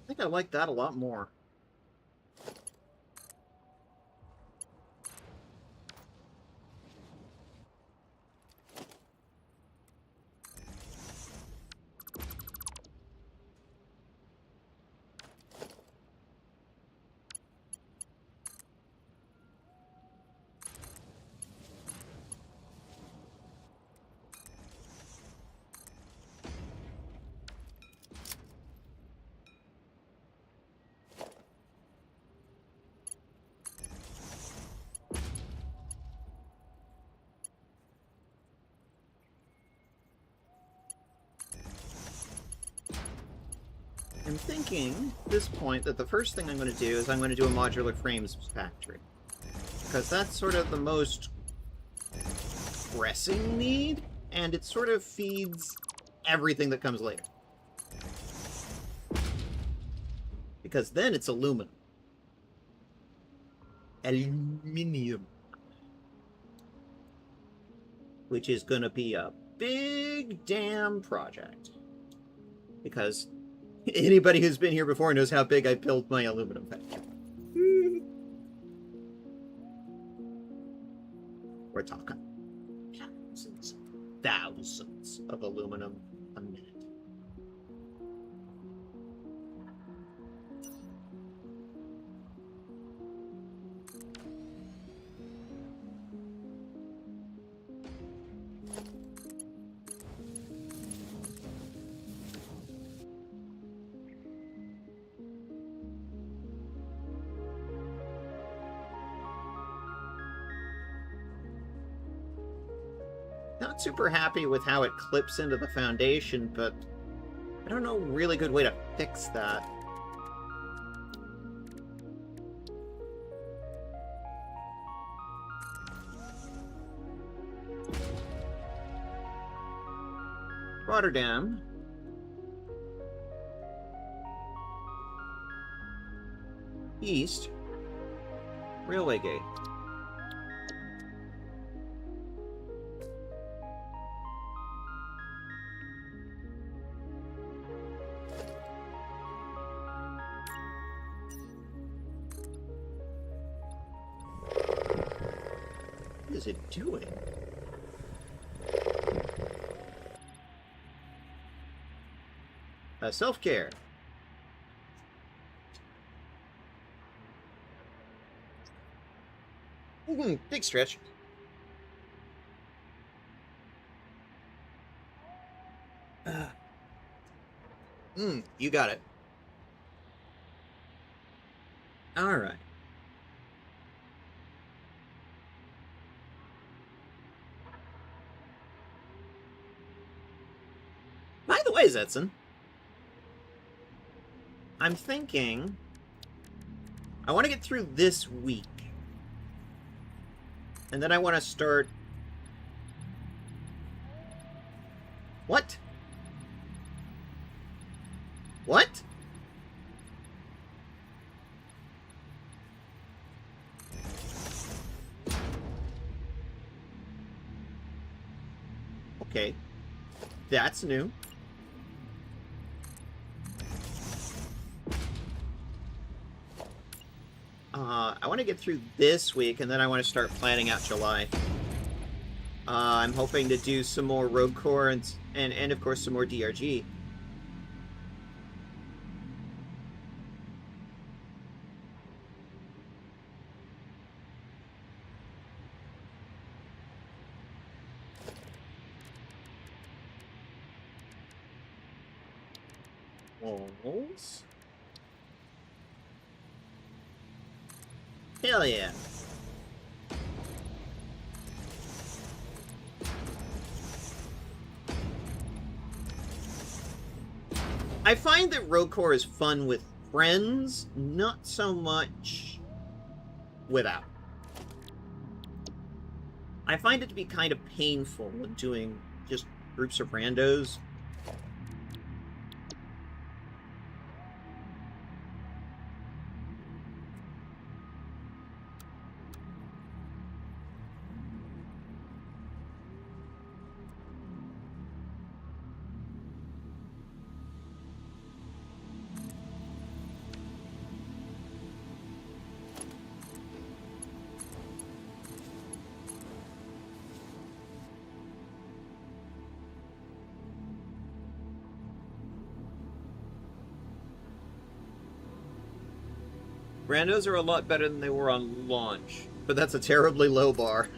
Speaker 1: I think I like that a lot more. I'm thinking at this point that the first thing I'm going to do is I'm going to do a modular frames factory. Because that's sort of the most pressing need, and it sort of feeds everything that comes later. Because then it's aluminum. Aluminium. Which is going to be a big damn project. Because anybody who's been here before knows how big I built my aluminum factory. We're talking thousands of aluminum a minute. Not super happy with how it clips into the foundation, but I don't know a really good way to fix that. Rotterdam. East. Railway gate. What is it doing? Self-care. Big stretch. You got it. All right. By the way, Zetson, I'm thinking I want to get through this week. And then I want to start... What? What? Okay. That's new. I want to get through this week, and then I want to start planning out July. I'm hoping to do some more Rogue Core and of course, some more DRG. Walls? Hell yeah. I find that Rogue Core is fun with friends, not so much without. I find it to be kind of painful when doing just groups of randos. Randos are a lot better than they were on launch, but that's a terribly low bar.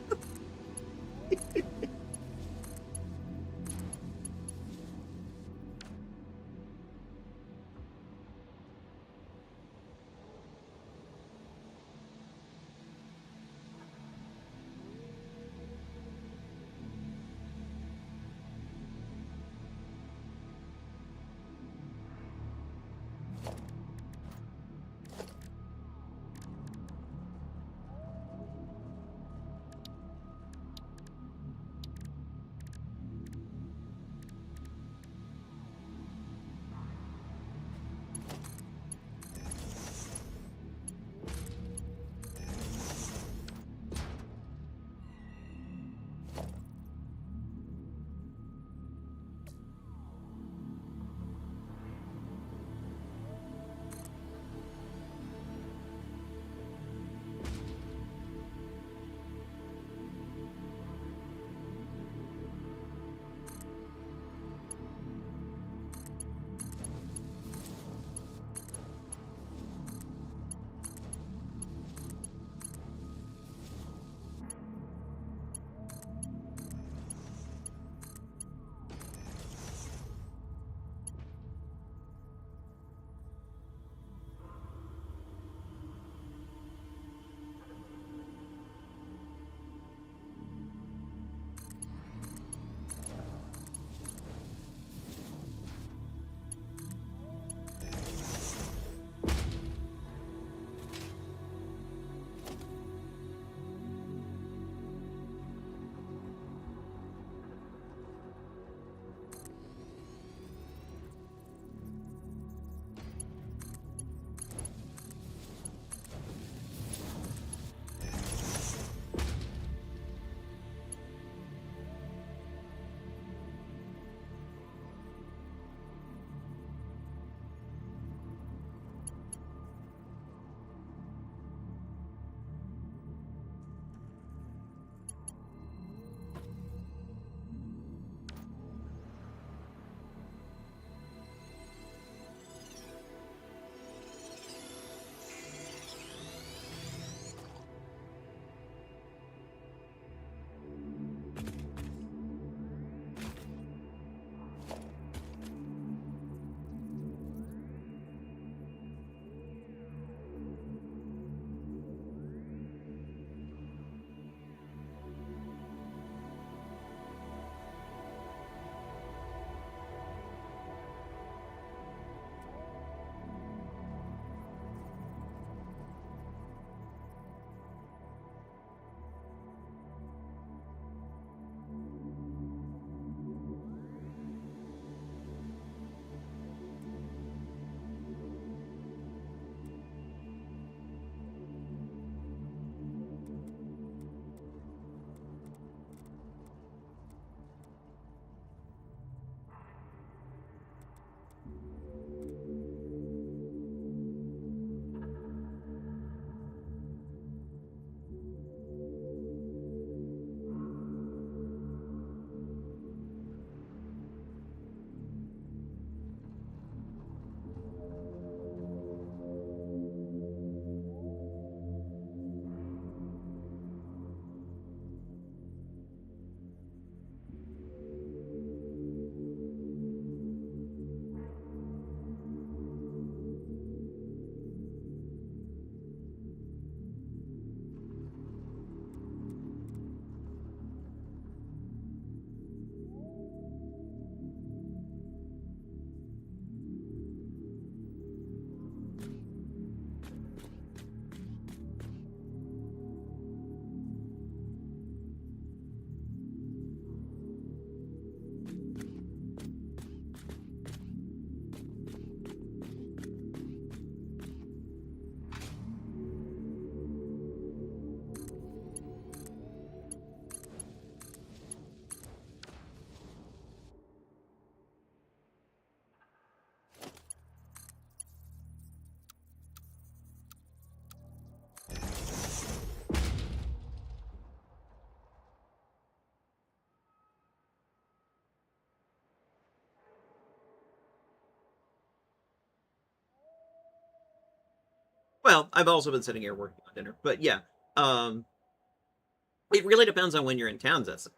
Speaker 1: Well, I've also been sitting here working on dinner, but yeah. It really depends on when you're in town, Zessa.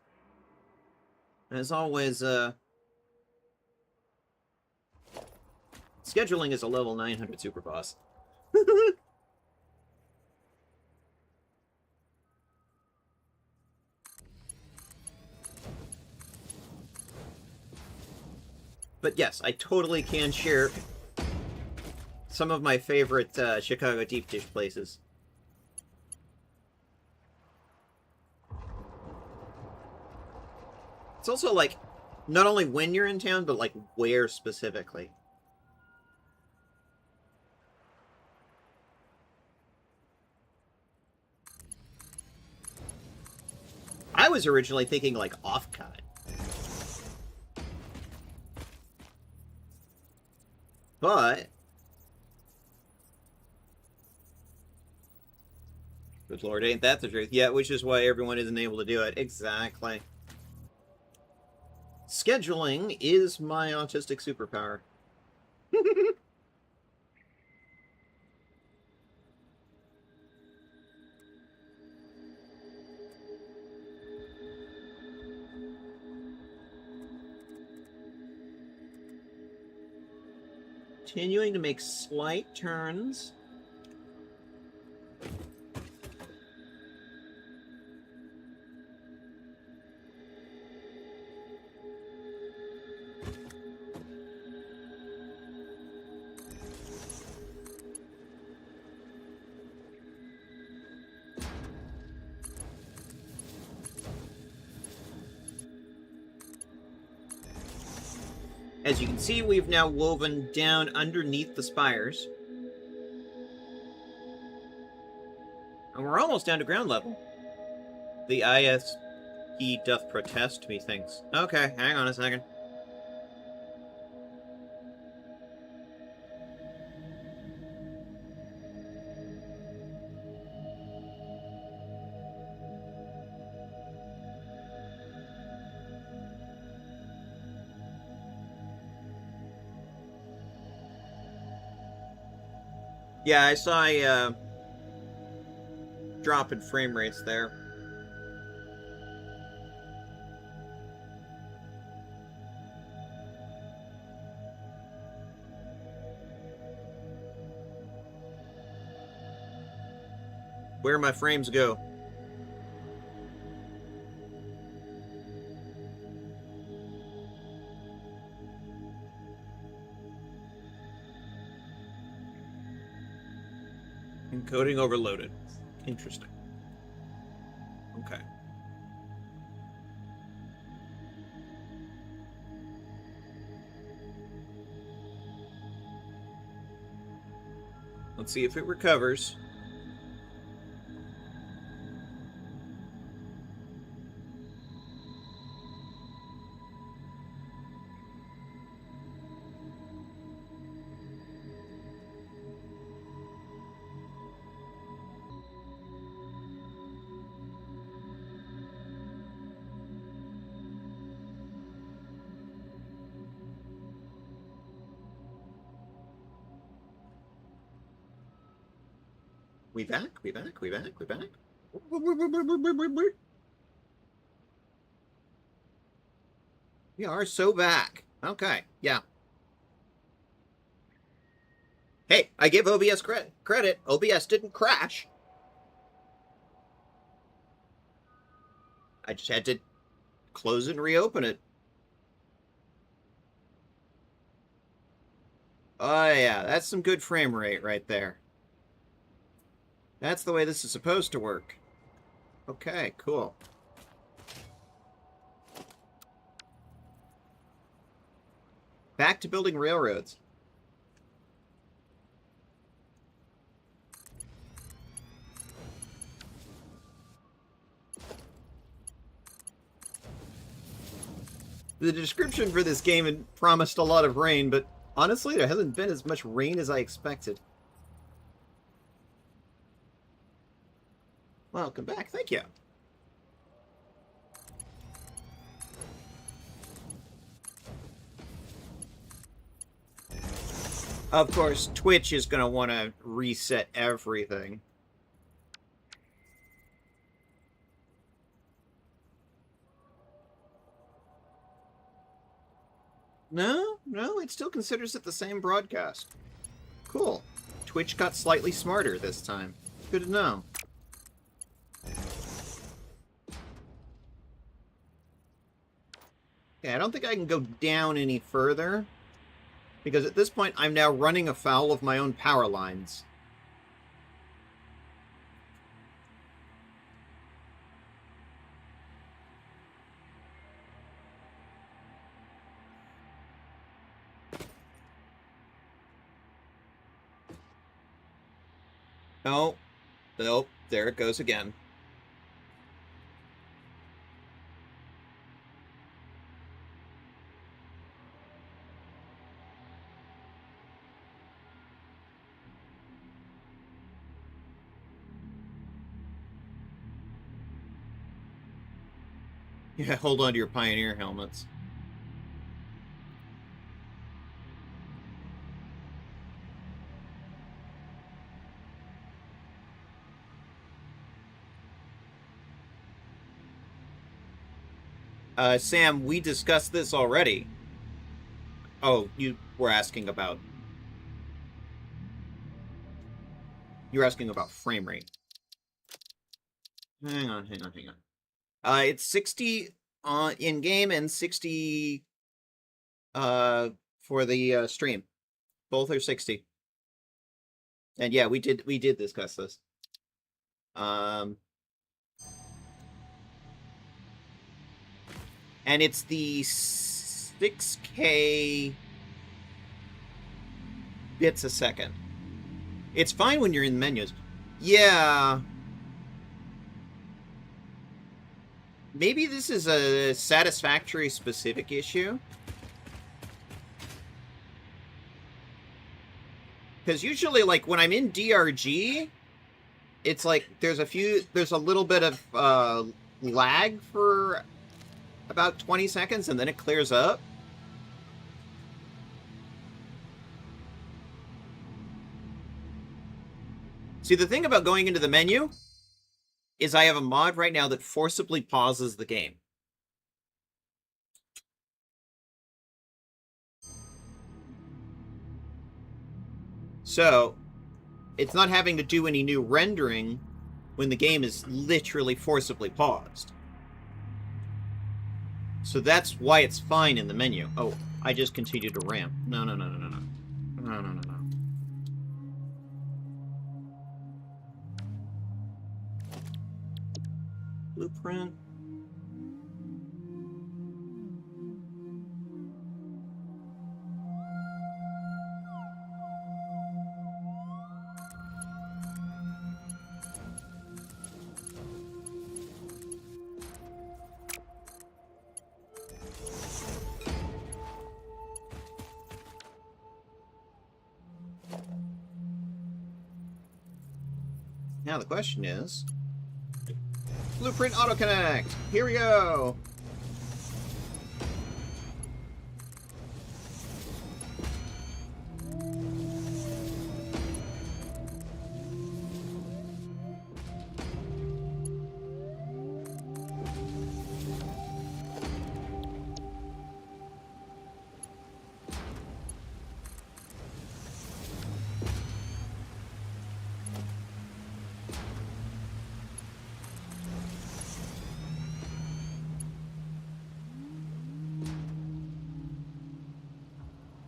Speaker 1: As always, scheduling is a level 900 super boss. But yes, I totally can share some of my favorite Chicago deep dish places. It's also like, not only when you're in town, but like where specifically. I was originally thinking like off-cut. But good lord, ain't that the truth? Yeah, which is why everyone isn't able to do it. Exactly. Scheduling is my autistic superpower. Continuing to make slight turns. As you can see, we've now woven down underneath the spires. And we're almost down to ground level. The ISP doth protest, methinks. Okay, hang on a second. Yeah, I saw a drop in frame rates there. Where my frames go. Encoding overloaded. Interesting. Okay. Let's see if it recovers. We back? We back? We back? We back? We are so back. Okay, yeah. Hey, I give OBS credit. OBS didn't crash. I just had to close it and reopen it. Oh yeah, that's some good frame rate right there. That's the way this is supposed to work. Okay, cool. Back to building railroads. The description for this game had promised a lot of rain, but honestly, there hasn't been as much rain as I expected. Welcome back. Thank you. Of course, Twitch is going to want to reset everything. No, it still considers it the same broadcast. Cool. Twitch got slightly smarter this time. Good to know. Okay, I don't think I can go down any further, because at this point I'm now running afoul of my own power lines. Oh, nope, there it goes again. Yeah, hold on to your Pioneer helmets. Sam, we discussed this already. Oh, you were asking about... You're asking about frame rate. Hang on. It's 60 in-game and 60 for the stream. Both are 60. And yeah, we did discuss this. And it's the 6K bits a second. It's fine when you're in the menus. Yeah. Maybe this is a Satisfactory specific issue. Because usually, like, when I'm in DRG, it's like there's a little bit of lag for about 20 seconds, and then it clears up. See, the thing about going into the menu is I have a mod right now that forcibly pauses the game. So, it's not having to do any new rendering when the game is literally forcibly paused. So that's why it's fine in the menu. Oh, I just continue to ramp. No. Blueprint. Now the question is... Blueprint Autoconnect! Here we go!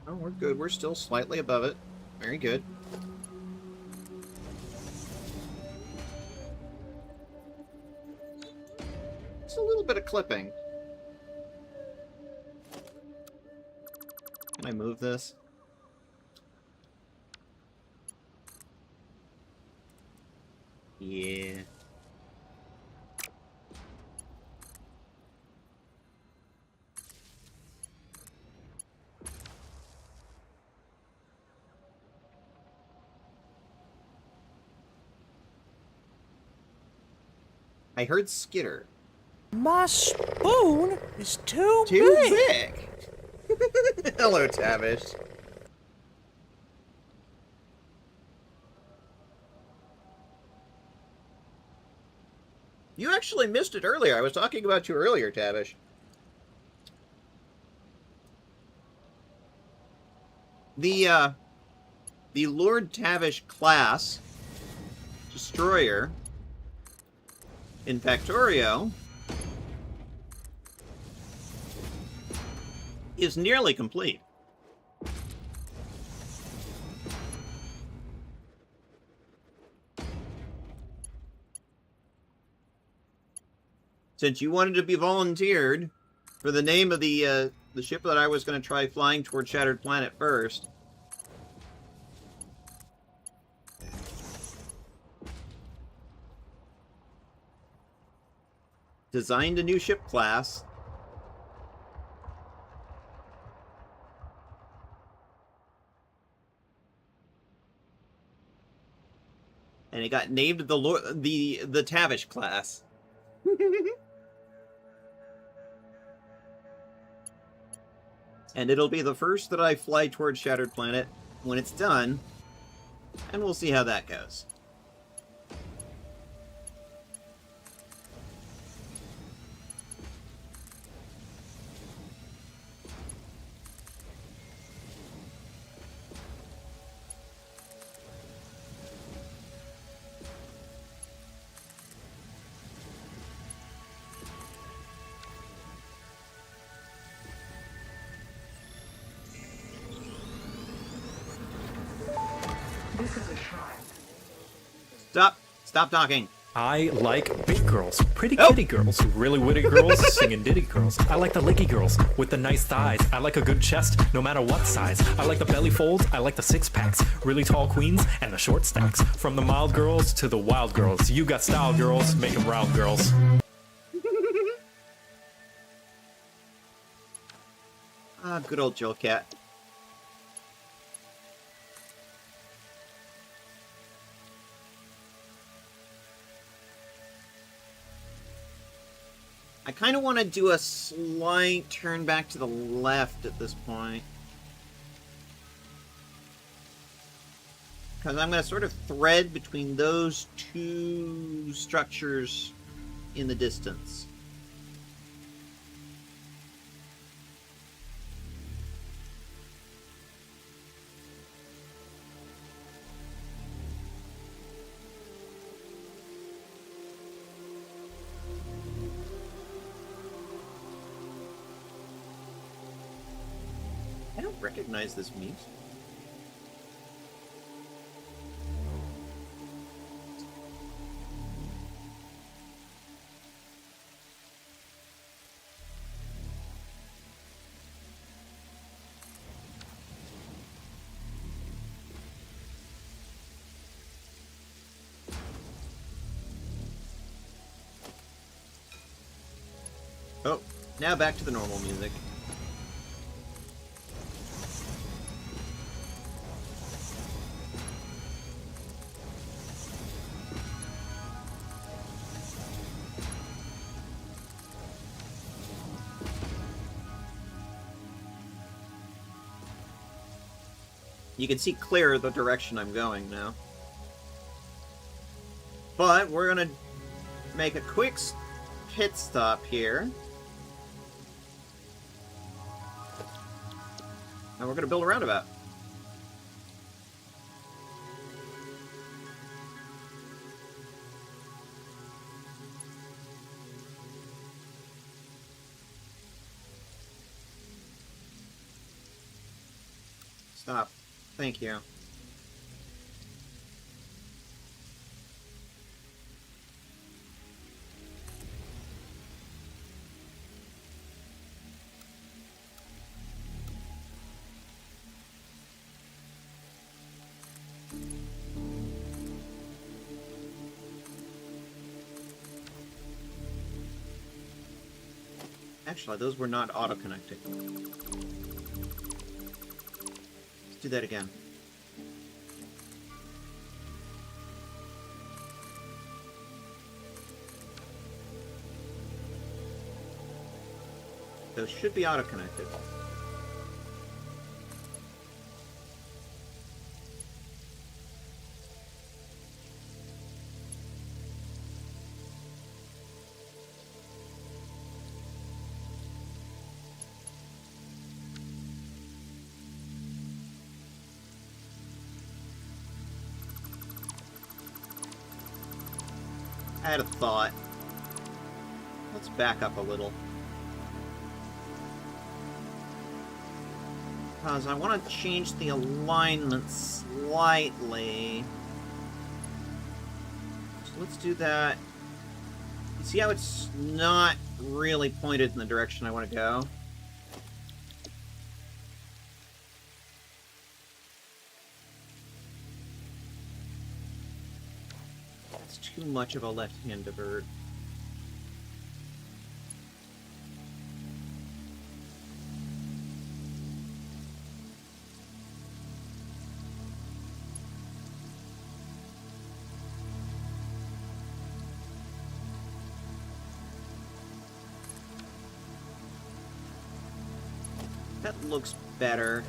Speaker 1: Oh, we're good. We're still slightly above it. Very good. It's a little bit of clipping. Can I move this? Yeah. I heard skitter.
Speaker 2: My spoon is too big.
Speaker 1: Hello, Tavish. You actually missed it earlier. I was talking about you earlier, Tavish. The Lord Tavish class destroyer in Factorio is nearly complete. Since you wanted to be volunteered for the name of the ship that I was going to try flying toward Shattered Planet first. Designed a new ship class. And it got named the Tavish class. And it'll be the first that I fly towards Shattered Planet when it's done. And we'll see how that goes. Stop talking.
Speaker 3: I like big girls, pretty kitty girls, really witty girls, singing ditty girls. I like the licky girls with the nice thighs. I like a good chest, no matter what size. I like the belly folds, I like the six packs, really tall queens and the short stacks. From the mild girls to the wild girls, you got style girls, make them round girls.
Speaker 1: Ah, good old Jill Cat. I kind of want to do a slight turn back to the left at this point. Because I'm going to sort of thread between those two structures in the distance. I don't recognize this music. Oh, now back to the normal music. You can see clear the direction I'm going now. But we're gonna make a quick pit stop here. And we're gonna build a roundabout. Stop. Thank you. Actually, those were not auto-connected. Let's do that again. Those should be auto-connected. I had a thought. Let's back up a little. Because I want to change the alignment slightly. So let's do that. You see how it's not really pointed in the direction I want to go? That's too much of a left-hand divert. That looks better.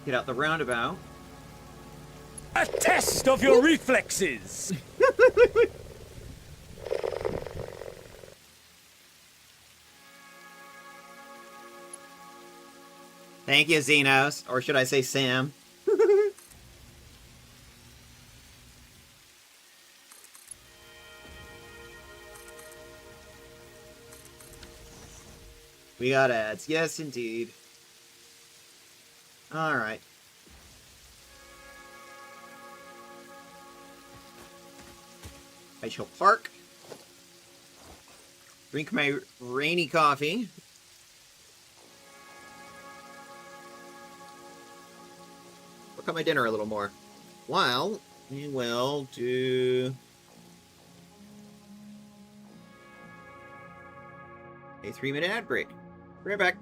Speaker 1: Get out the roundabout.
Speaker 2: A test of your reflexes!
Speaker 1: Thank you, Xenos. Or should I say Sam? We got ads. Yes, indeed. Alright. I shall park. Drink my rainy coffee. Work on my dinner a little more. While we will do a 3-minute ad break. Be right back.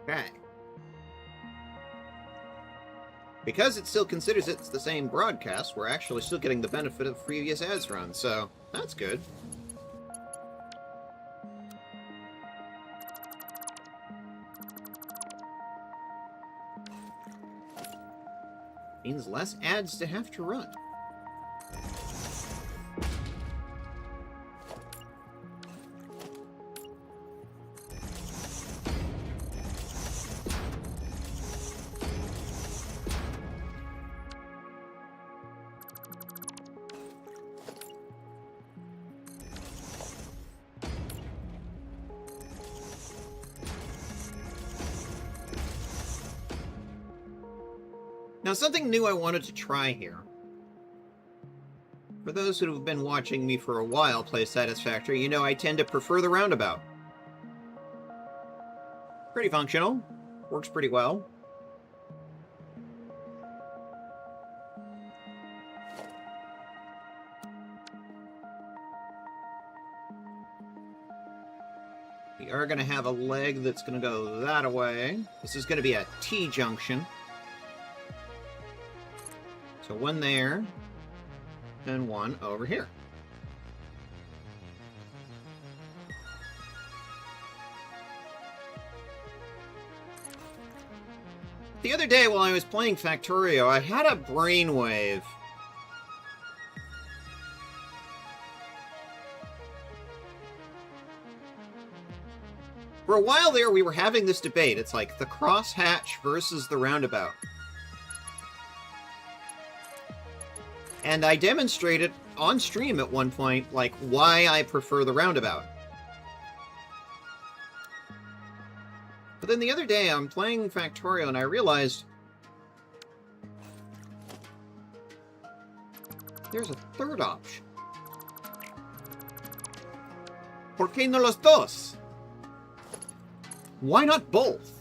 Speaker 1: Okay. Because it still considers it's the same broadcast, we're actually still getting the benefit of previous ads run, so that's good. Means less ads to have to run. Now, something new I wanted to try here. For those who have been watching me for a while play Satisfactory, you know I tend to prefer the roundabout. Pretty functional. Works pretty well. We are going to have a leg that's going to go that way. This is going to be a T-junction. So one there, and one over here. The other day while I was playing Factorio, I had a brainwave. For a while there, we were having this debate. It's like the crosshatch versus the roundabout. And I demonstrated on stream at one point, like, why I prefer the roundabout. But then the other day, I'm playing Factorio, and I realized there's a third option. ¿Por qué no los dos? Why not both?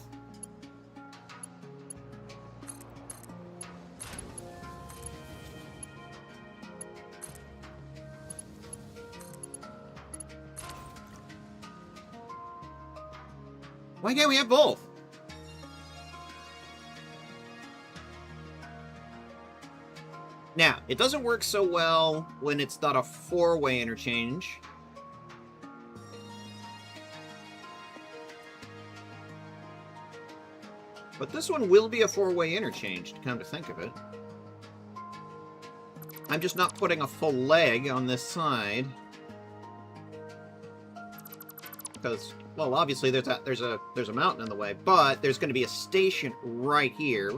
Speaker 1: Why can't we have both? Now, it doesn't work so well when it's not a four-way interchange. But this one will be a four-way interchange, to come to think of it. I'm just not putting a full leg on this side. Because, well, obviously there's a mountain in the way, but there's going to be a station right here.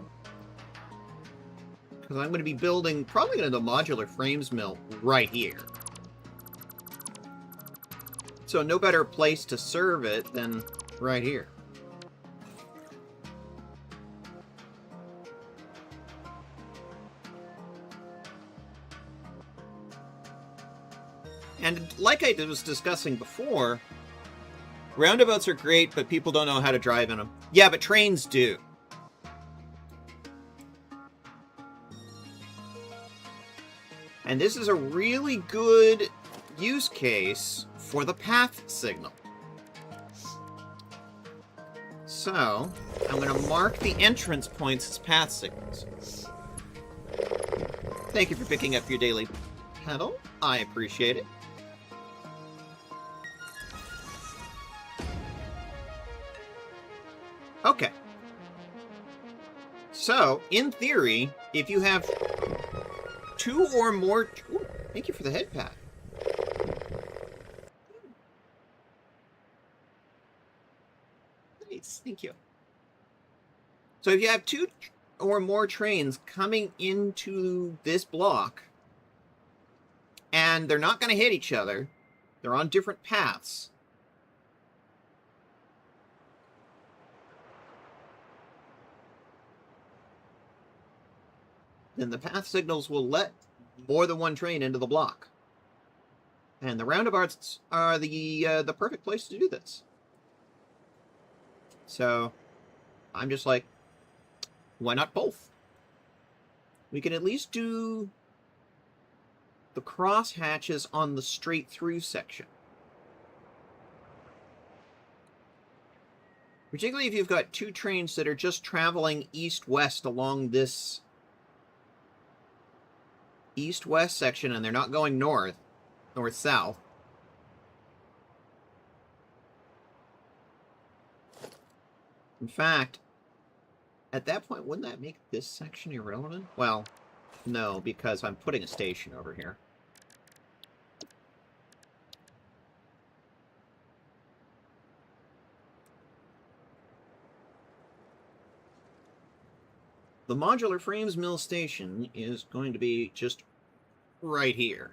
Speaker 1: Because I'm going to be building, probably going to do a modular frames mill right here. So no better place to serve it than right here. And like I was discussing before, roundabouts are great, but people don't know how to drive in them. Yeah, but trains do. And this is a really good use case for the path signal. So, I'm going to mark the entrance points as path signals. Thank you for picking up your daily pedal. I appreciate it. Okay. So, in theory, if you have two or more... Ooh, thank you for the head pat. Nice, thank you. So if you have two or more trains coming into this block, and they're not going to hit each other, they're on different paths, then the path signals will let more than one train into the block. And the roundabouts are the perfect place to do this. So, I'm just like, why not both? We can at least do the cross hatches on the straight through section. Particularly if you've got two trains that are just traveling east-west along this east-west section, and they're not going north-south. In fact, at that point, wouldn't that make this section irrelevant? Well, no, because I'm putting a station over here. The modular frames mill station is going to be just right here.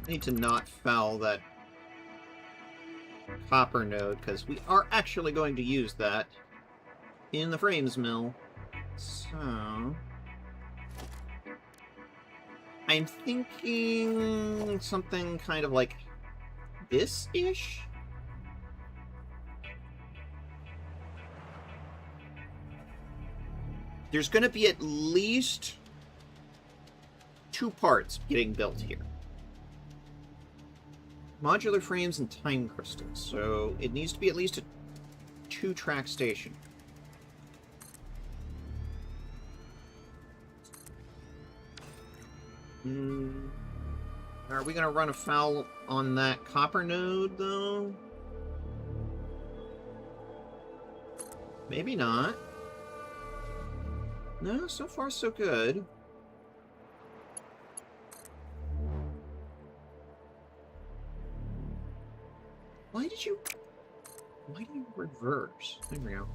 Speaker 1: Need to not foul that copper node, because we are actually going to use that in the frames mill. So I'm thinking something kind of like this-ish? There's going to be at least 2 parts getting built here. Modular frames and time crystals, so it needs to be at least a 2-track station. Are we going to run afoul on that copper node, though? Maybe not. No, so far so good. Why do you reverse? There we go.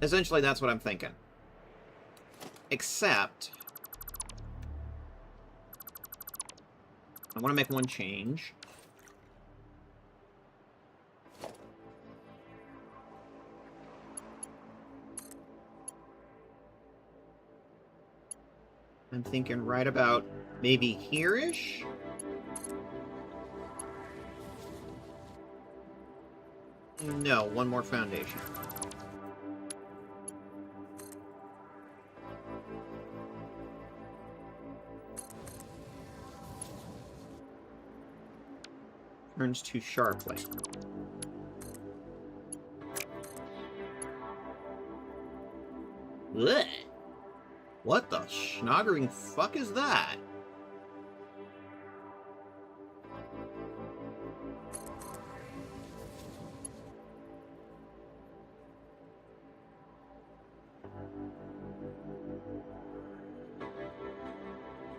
Speaker 1: Essentially, that's what I'm thinking. Except, I want to make one change. I'm thinking right about maybe here-ish? No, one more foundation. Turns too sharply. Blech. What the schnoggering fuck is that?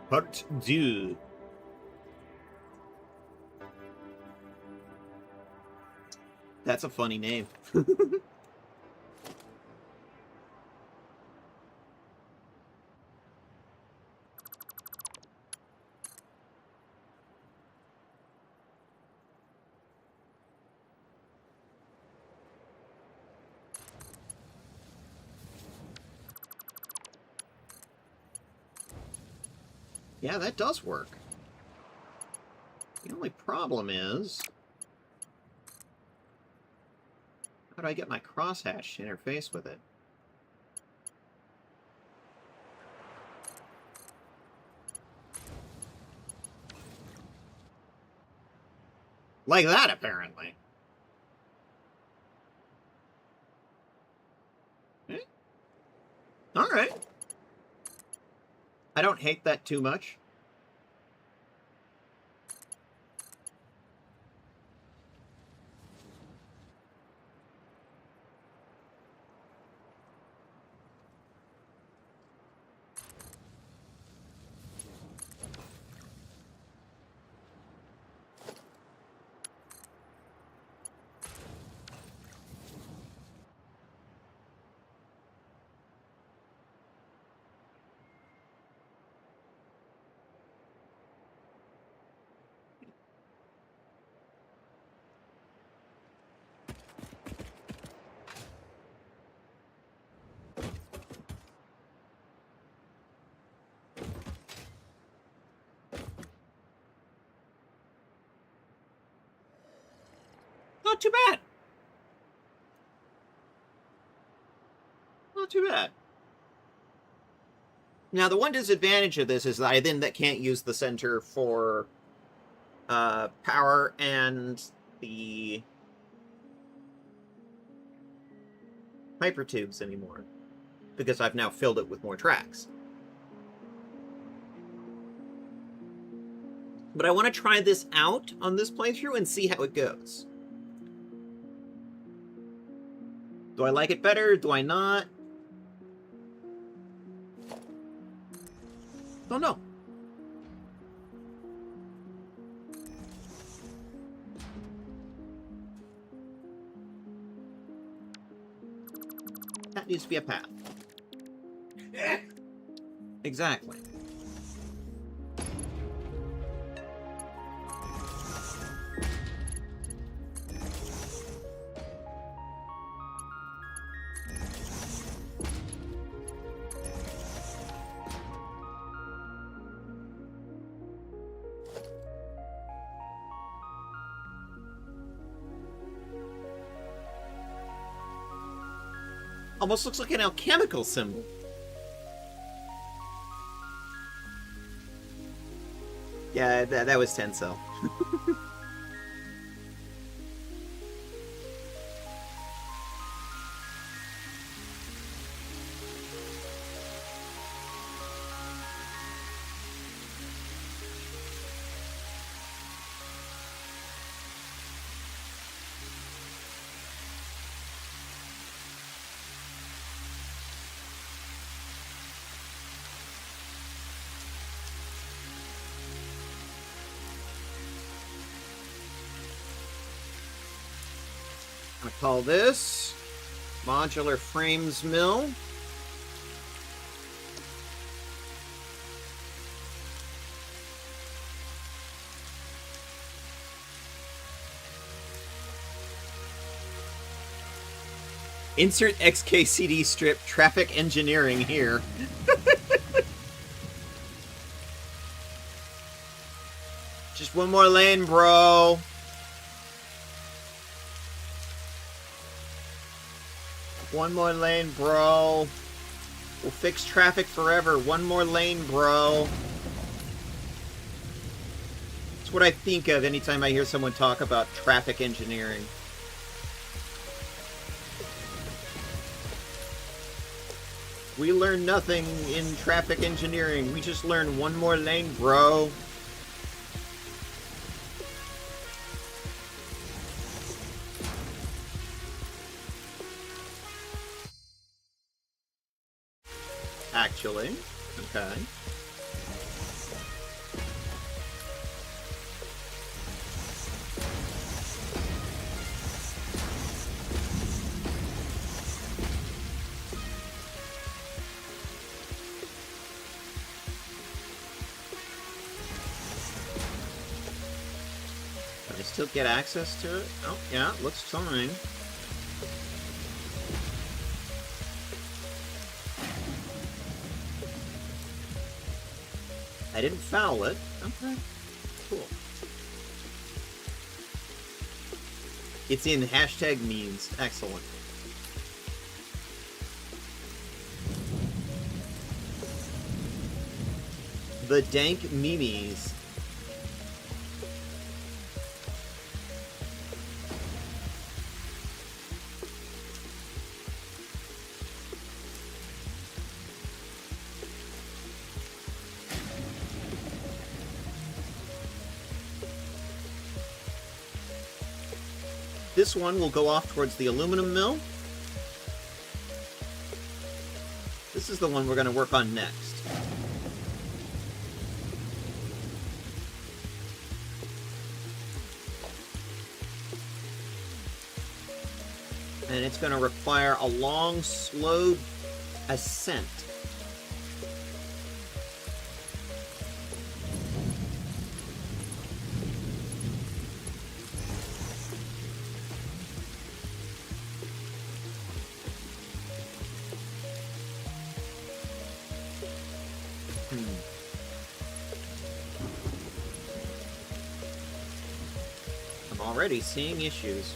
Speaker 1: Part 2. That's a funny name. Yeah, that does work. The only problem is, how do I get my crosshatch to interface with it? Like that, apparently. Alright. I don't hate that too much. Not too bad. Not too bad. Now, the one disadvantage of this is that I then can't use the center for power and the hypertubes anymore, because I've now filled it with more tracks. But I want to try this out on this playthrough and see how it goes. Do I like it better? Do I not? Don't know. That needs to be a path. Exactly. Almost looks like an alchemical symbol. Yeah, that was Tencel. I call this Modular Frames Mill. Insert XKCD strip traffic engineering here. Just one more lane, bro. One more lane, bro. We'll fix traffic forever. One more lane, bro. That's what I think of anytime I hear someone talk about traffic engineering. We learn nothing in traffic engineering. We just learn one more lane, bro. Actually, okay. Can I still get access to it? Oh, yeah, looks fine. I didn't foul it. Okay, cool. It's in hashtag memes. Excellent. The dank memes. This one will go off towards the aluminum mill. This is the one we're going to work on next. And it's going to require a long, slow ascent. I'm already seeing issues.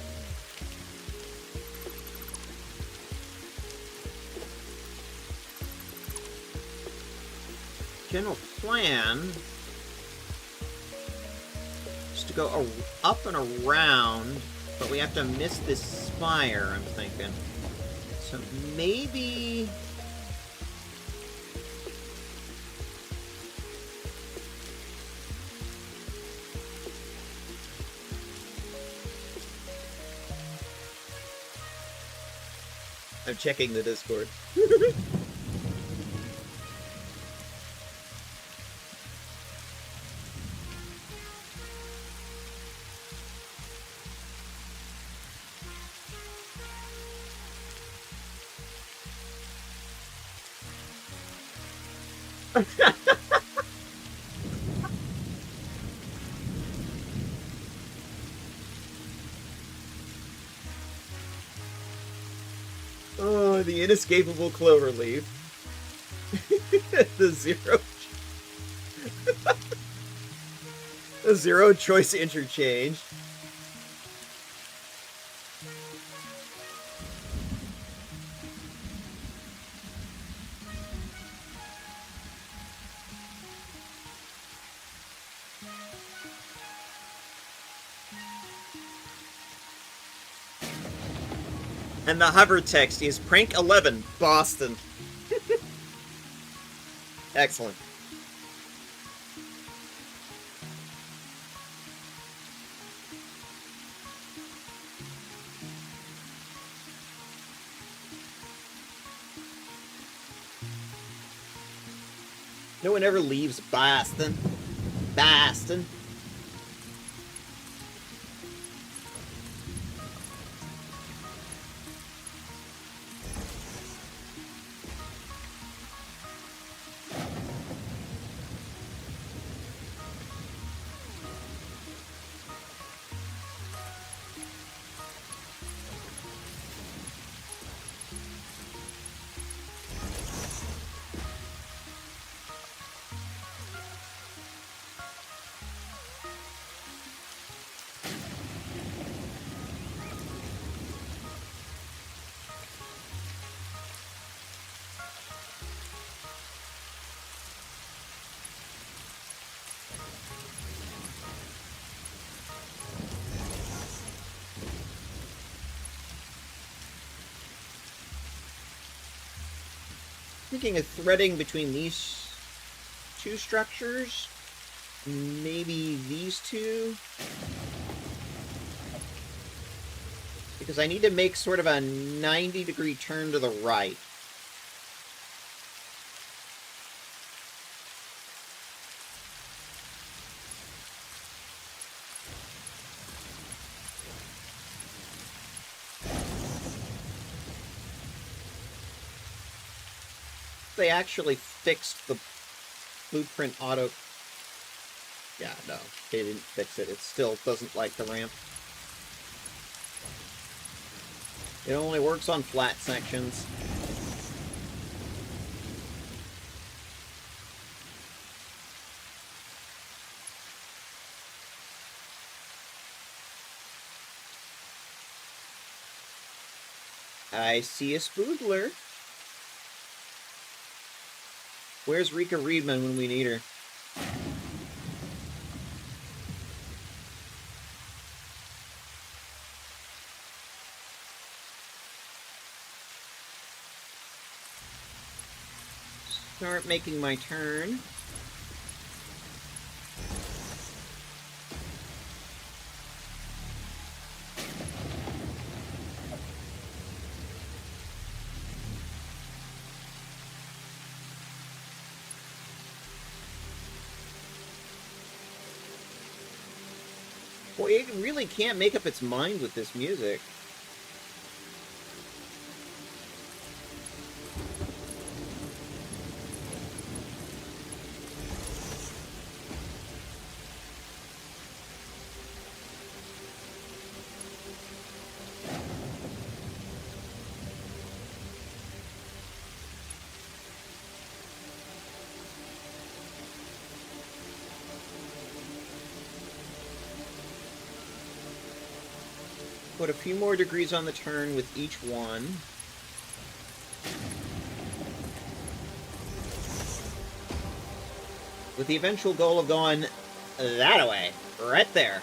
Speaker 1: general plan is to go up and around, but we have to miss this spire, I'm thinking. So maybe... I'm checking the Discord. Oh, the inescapable cloverleaf. The zero... the zero choice interchange. And the hover text is Prank 11, Boston. Excellent. No one ever leaves Boston. Boston. Thinking of threading between these two structures, maybe these two, because I need to make sort of a 90-degree turn to the right. They actually fixed the blueprint auto... Yeah, no, they didn't fix it. It still doesn't like the ramp. It only works on flat sections. I see a spoodler. Where's Rika Reedman when we need her? Start making my turn. Boy, it really can't make up its mind with this music. Put a few more degrees on the turn with each one. with the eventual goal of going that way, right there.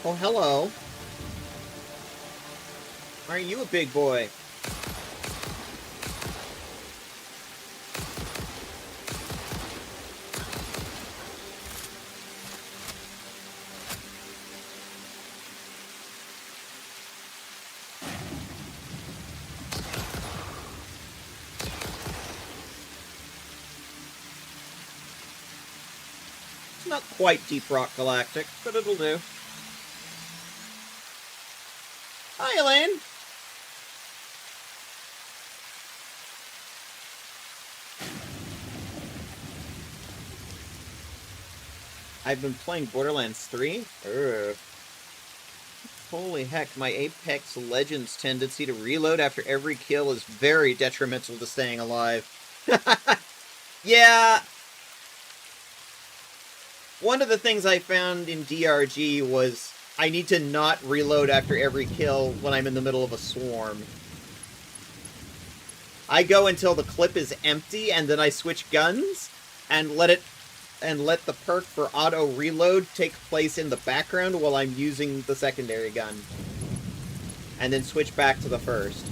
Speaker 1: Oh, hello. Aren't you a big boy? It's not quite Deep Rock Galactic, but it'll do. Hi, Elaine. I've been playing Borderlands 3. Ugh. Holy heck, my Apex Legends tendency to reload after every kill is very detrimental to staying alive. Yeah. One of the things I found in DRG was I need to not reload after every kill when I'm in the middle of a swarm. I go until the clip is empty, and then I switch guns, and let the perk for auto reload take place in the background while I'm using the secondary gun. And then switch back to the first.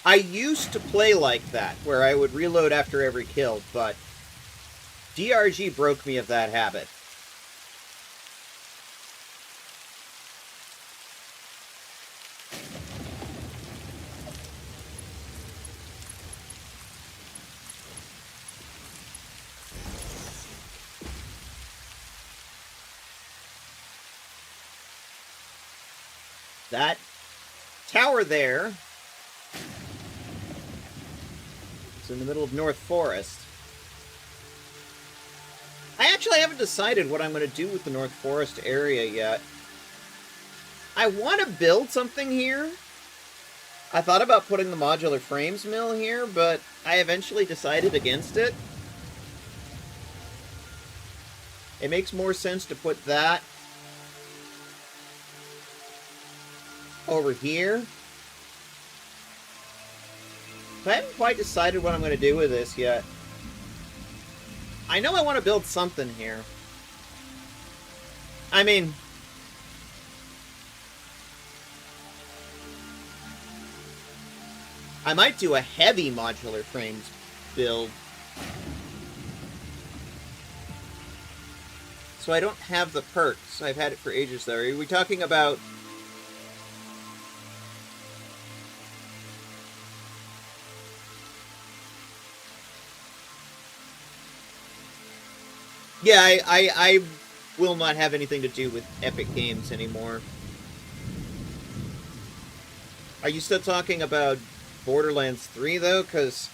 Speaker 1: I used to play like that, where I would reload after every kill, but DRG broke me of that habit. That tower there is in the middle of North Forest. I actually haven't decided what I'm going to do with the North Forest area yet. I want to build something here. I thought about putting the modular frames mill here, but I eventually decided against it. It makes more sense to put that over here. So I haven't quite decided what I'm going to do with this yet. I know I want to build something here. I mean, I might do a heavy modular frames build. So I don't have the perks. I've had it for ages though. Are we talking about... Yeah, I will not have anything to do with Epic Games anymore. Are you still talking about Borderlands 3, though? Because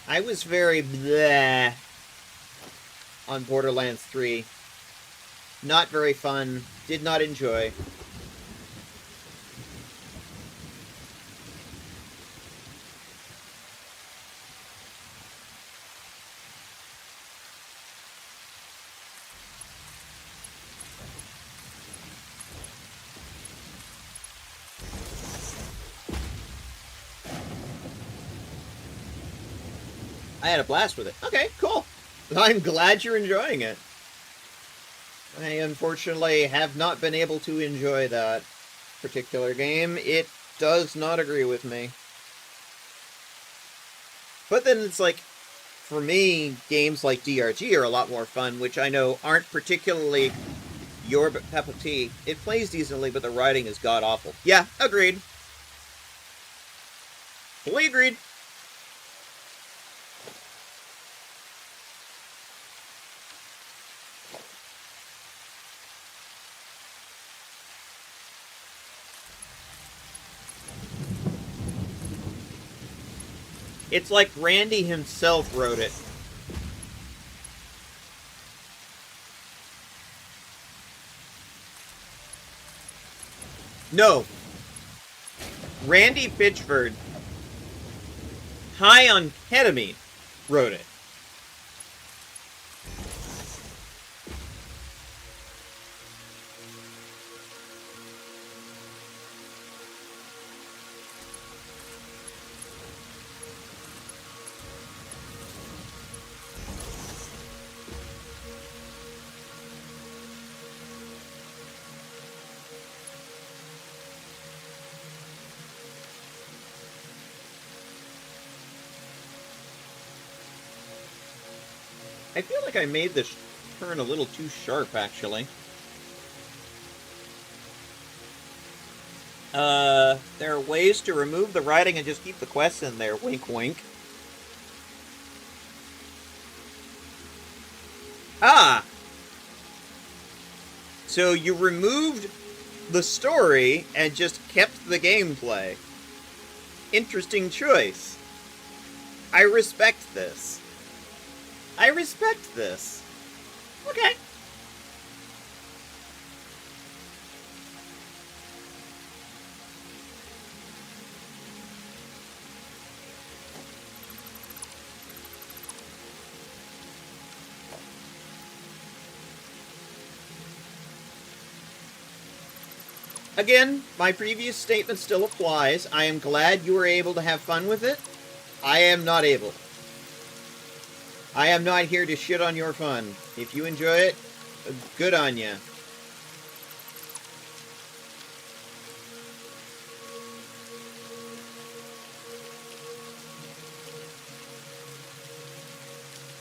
Speaker 1: I was very bleh on Borderlands 3. Not very fun. Did not enjoy. I had a blast with it. Okay, cool. I'm glad you're enjoying it. I unfortunately have not been able to enjoy that particular game. It does not agree with me. But then it's like, for me, games like DRG are a lot more fun, which I know aren't particularly your cup of tea. It plays decently, but the writing is god-awful. Yeah, agreed. Fully agreed. It's like Randy himself wrote it. No. Randy Pitchford, high on ketamine, wrote it. I feel like I made this turn a little too sharp, actually. There are ways to remove the writing and just keep the quests in there. Wink, wink. Ah! So you removed the story and just kept the gameplay. Interesting choice. I respect this. I respect this. Okay. Again, my previous statement still applies. I am glad you were able to have fun with it. I am not able. I am not here to shit on your fun. If you enjoy it, good on ya.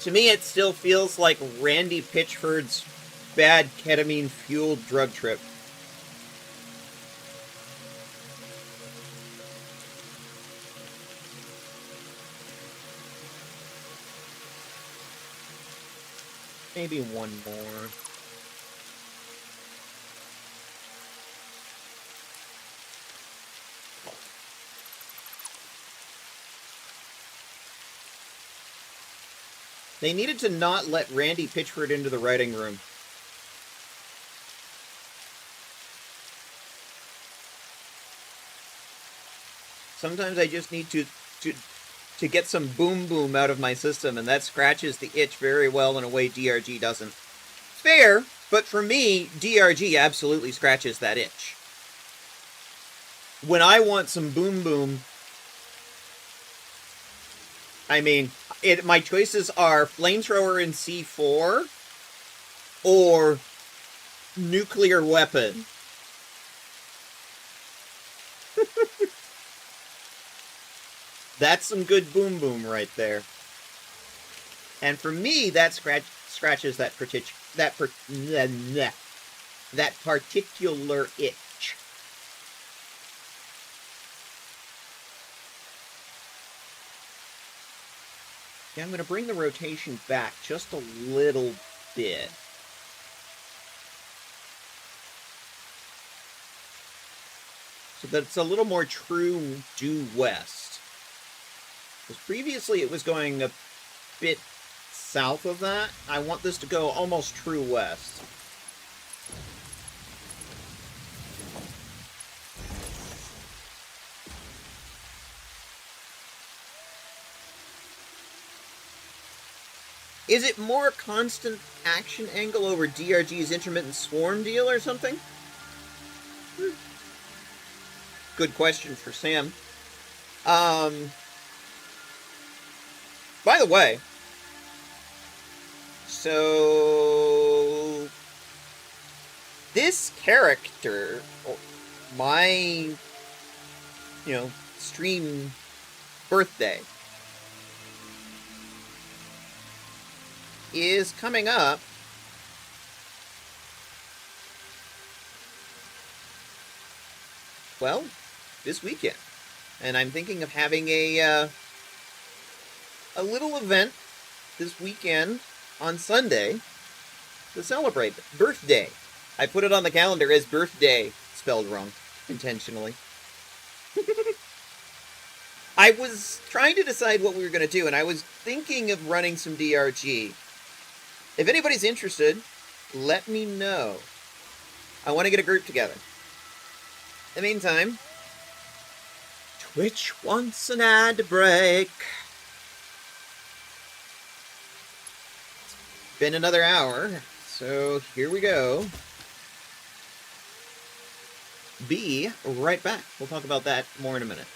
Speaker 1: To me, it still feels like Randy Pitchford's bad ketamine-fueled drug trip. Maybe one more. They needed to not let Randy Pitchford into the writing room. Sometimes I just need to get some boom boom out of my system, and that scratches the itch very well in a way DRG doesn't. Fair, but for me, DRG absolutely scratches that itch. When I want some boom boom, I mean, my choices are flamethrower in C4 or nuclear weapon. That's some good boom boom right there. And for me, that scratches that particular itch. Yeah, I'm going to bring the rotation back just a little bit. So that it's a little more true due west. Because previously it was going a bit south of that. I want this to go almost true west. Is it more constant action angle over DRG's intermittent swarm deal or something? Good question for Sam. By the way, so this character, my, stream birthday, is coming up. Well, this weekend. And I'm thinking of having a little event this weekend on Sunday to celebrate birthday. I put it on the calendar as birthday, spelled wrong, intentionally. I was trying to decide what we were going to do, and I was thinking of running some DRG. If anybody's interested, let me know. I want to get a group together. In the meantime, Twitch wants an ad break. It's been another hour, so here we go. Be right back. We'll talk about that more in a minute.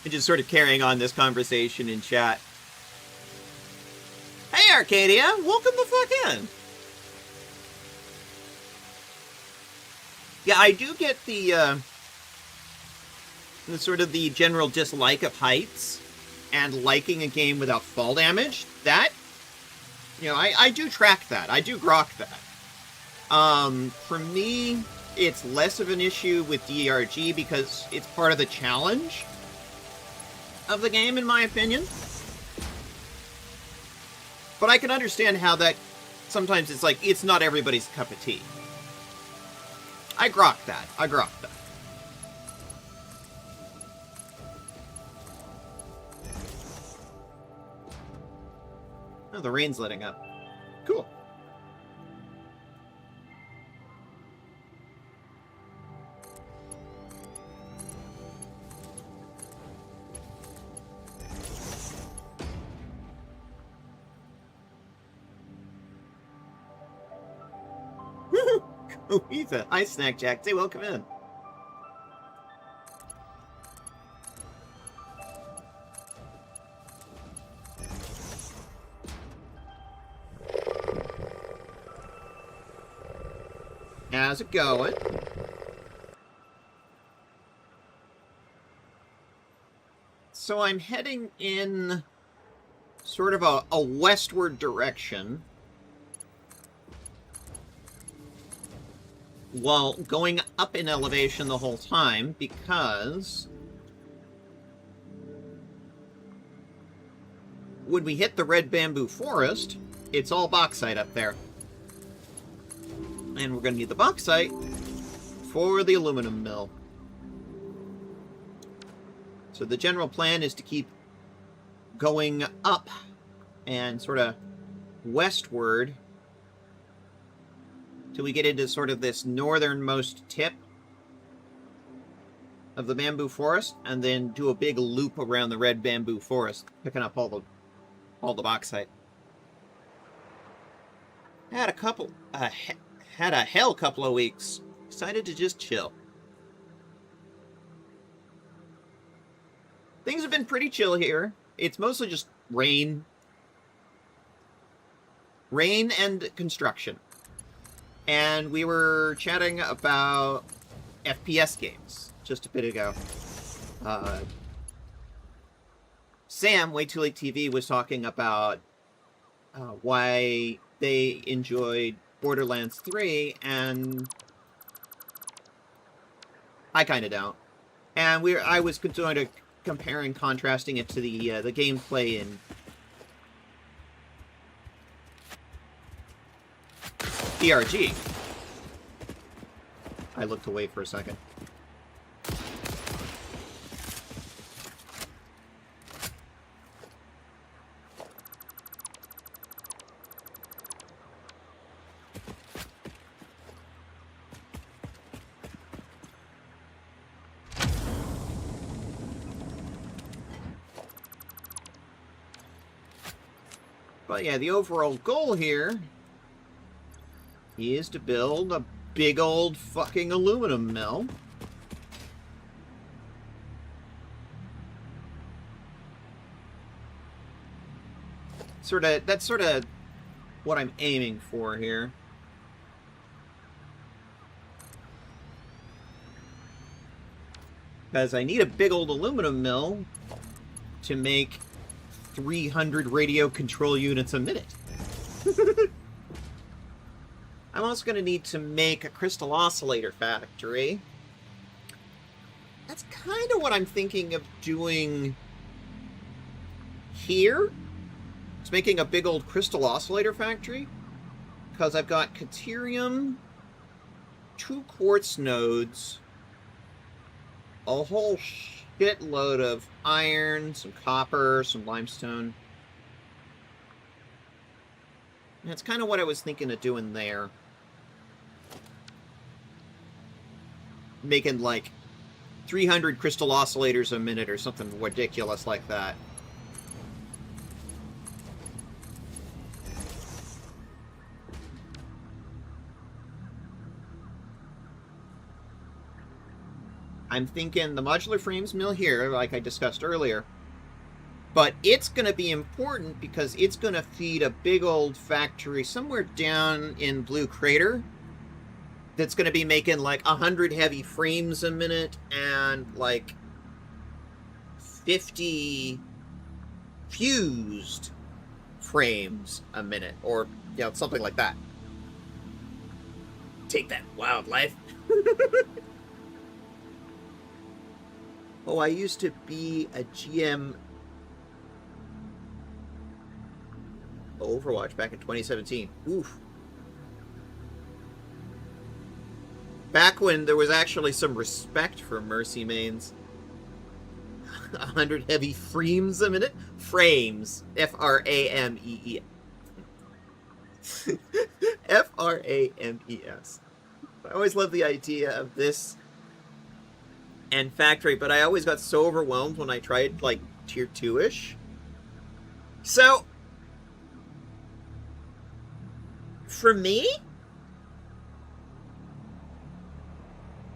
Speaker 1: And just sort of carrying on this conversation in chat. Hey, Arcadia! Welcome the fuck in! Yeah, I do get the sort of the general dislike of heights and liking a game without fall damage. That, you know, I do track that. I do grok that. For me, it's less of an issue with DRG because it's part of the challenge. of the game, in my opinion. But I can understand how that sometimes it's like, it's not everybody's cup of tea. I grok that. Oh, the rain's letting up. Cool. Oh, Ethan. Hi, Snack Jack. Say welcome in. How's it going? So I'm heading in sort of a westward direction while going up in elevation the whole time because when we hit the red bamboo forest, it's all bauxite up there. And we're going to need the bauxite for the aluminum mill. So the general plan is to keep going up and sort of westward till we get into sort of this northernmost tip of the bamboo forest, and then do a big loop around the red bamboo forest, picking up all the bauxite. Had a hell couple of weeks. Decided to just chill. Things have been pretty chill here. It's mostly just rain. Rain and construction. And we were chatting about FPS games just a bit ago. Sam, Way Too Late TV, was talking about why they enjoyed Borderlands 3, and I kind of don't. And I was going to compare and contrasting it to the gameplay in PRG. I looked away for a second. But yeah, the overall goal here is to build a big old fucking aluminum mill. That's sort of what I'm aiming for here. Because I need a big old aluminum mill to make 300 radio control units a minute. I'm also going to need to make a crystal oscillator factory. That's kind of what I'm thinking of doing here. It's making a big old crystal oscillator factory. Because I've got Caterium, 2 quartz nodes, a whole shitload of iron, some copper, some limestone. And that's kind of what I was thinking of doing there. Making like 300 crystal oscillators a minute or something ridiculous like that. I'm thinking the modular frames mill here, like I discussed earlier. But it's going to be important because it's going to feed a big old factory somewhere down in Blue Crater that's going to be making like 100 heavy frames a minute and like 50 fused frames a minute, or something like that. Take that, wildlife. Oh, I used to be a GM Overwatch back in 2017. Oof. Back when there was actually some respect for Mercy mains. 100 heavy frames a minute? Frames. F-R-A-M-E-E. F-R-A-M-E-S. I always loved the idea of this and Factory, but I always got so overwhelmed when I tried, like, Tier 2-ish. So, for me,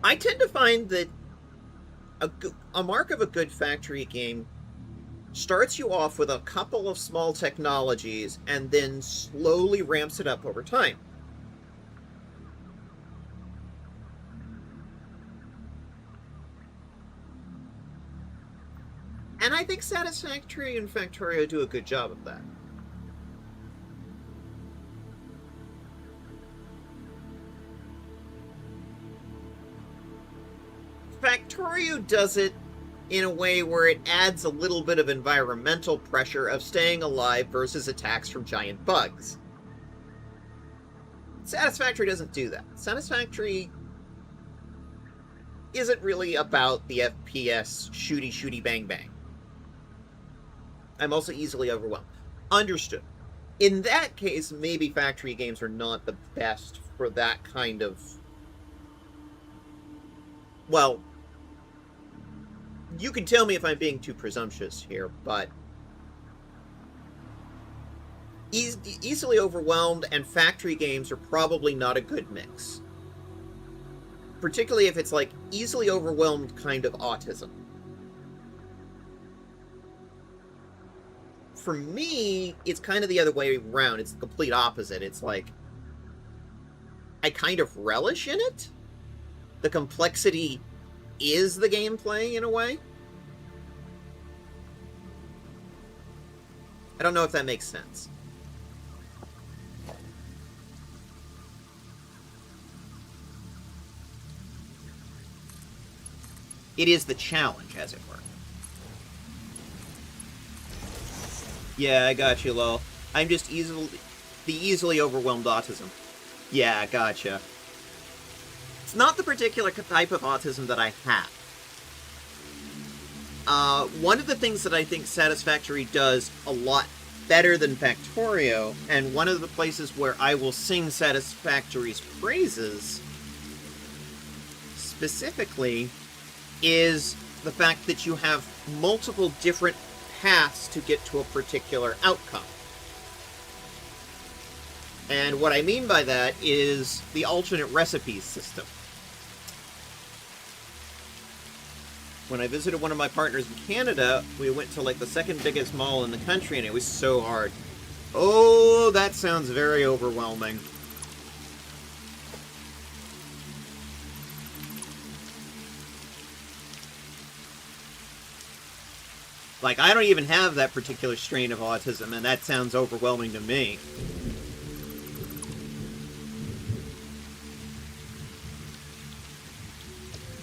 Speaker 1: I tend to find that a mark of a good Factory game starts you off with a couple of small technologies and then slowly ramps it up over time. And I think Satisfactory and Factorio do a good job of that. Factorio does it in a way where it adds a little bit of environmental pressure of staying alive versus attacks from giant bugs. Satisfactory doesn't do that. Satisfactory isn't really about the FPS shooty bang bang. I'm also easily overwhelmed. Understood. In that case, maybe Factory games are not the best for that kind of... Well, you can tell me if I'm being too presumptuous here, but easily overwhelmed and Factory games are probably not a good mix. Particularly if it's like easily overwhelmed kind of autism. For me, it's kind of the other way around. It's the complete opposite. It's like, I kind of relish in it. The complexity is the gameplay in a way. I don't know if that makes sense. It is the challenge, as it were. Yeah, I got you, lol. I'm just the easily overwhelmed autism. Yeah, gotcha. It's not the particular type of autism that I have. One of the things that I think Satisfactory does a lot better than Factorio, and one of the places where I will sing Satisfactory's praises, specifically, is the fact that you have multiple different paths to get to a particular outcome. And what I mean by that is the alternate recipes system. When I visited one of my partners in Canada, we went to like the second biggest mall in the country, and it was so hard. Oh, that sounds very overwhelming. Like, I don't even have that particular strain of autism, and that sounds overwhelming to me.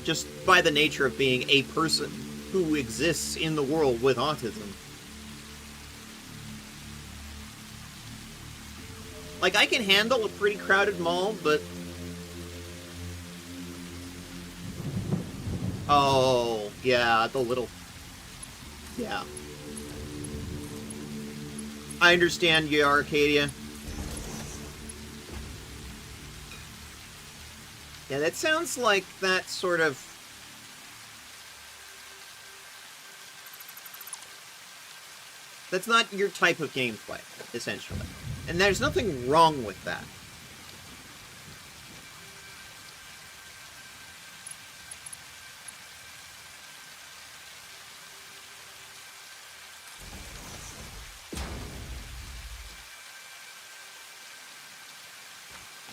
Speaker 1: Just by the nature of being a person who exists in the world with autism. Like, I can handle a pretty crowded mall, but... Oh, yeah, the little... Yeah. I understand you, Arcadia. Yeah, that sounds like that sort of... That's not your type of gameplay, essentially. And there's nothing wrong with that.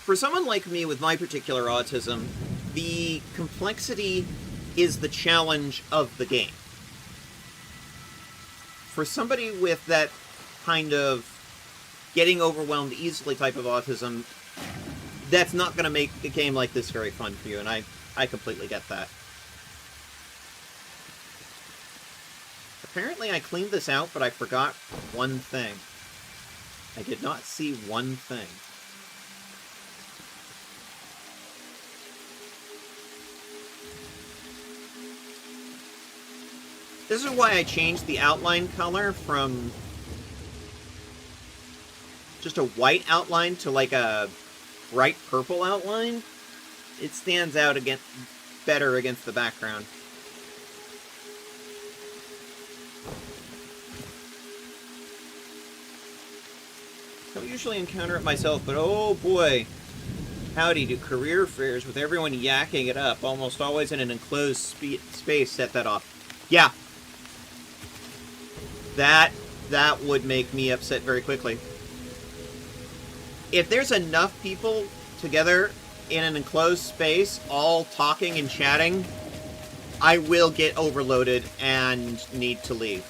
Speaker 1: For someone like me with my particular autism, the complexity is the challenge of the game. For somebody with that kind of getting overwhelmed easily type of autism, that's not going to make a game like this very fun for you, and I completely get that. Apparently I cleaned this out, but I forgot one thing. I did not see one thing. This is why I changed the outline color from just a white outline to like a bright purple outline. It stands out better against the background. I don't usually encounter it myself, but oh boy, howdy do career fairs with everyone yakking it up, almost always in an enclosed space, set that off. Yeah. That would make me upset very quickly. If there's enough people together in an enclosed space, all talking and chatting, I will get overloaded and need to leave.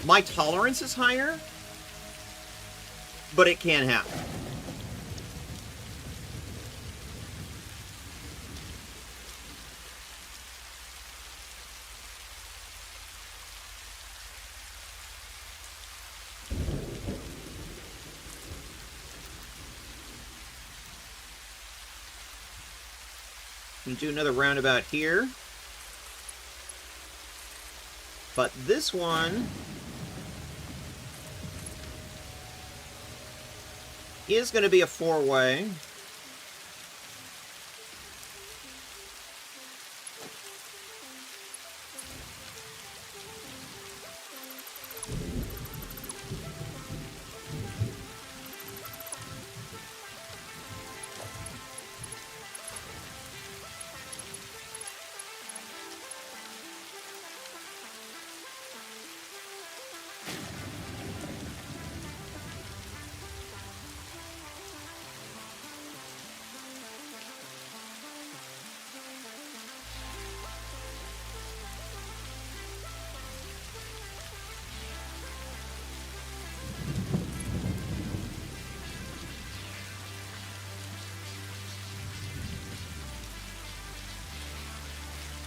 Speaker 1: My tolerance is higher, but it can happen. We do another roundabout here. But this one is going to be a four-way.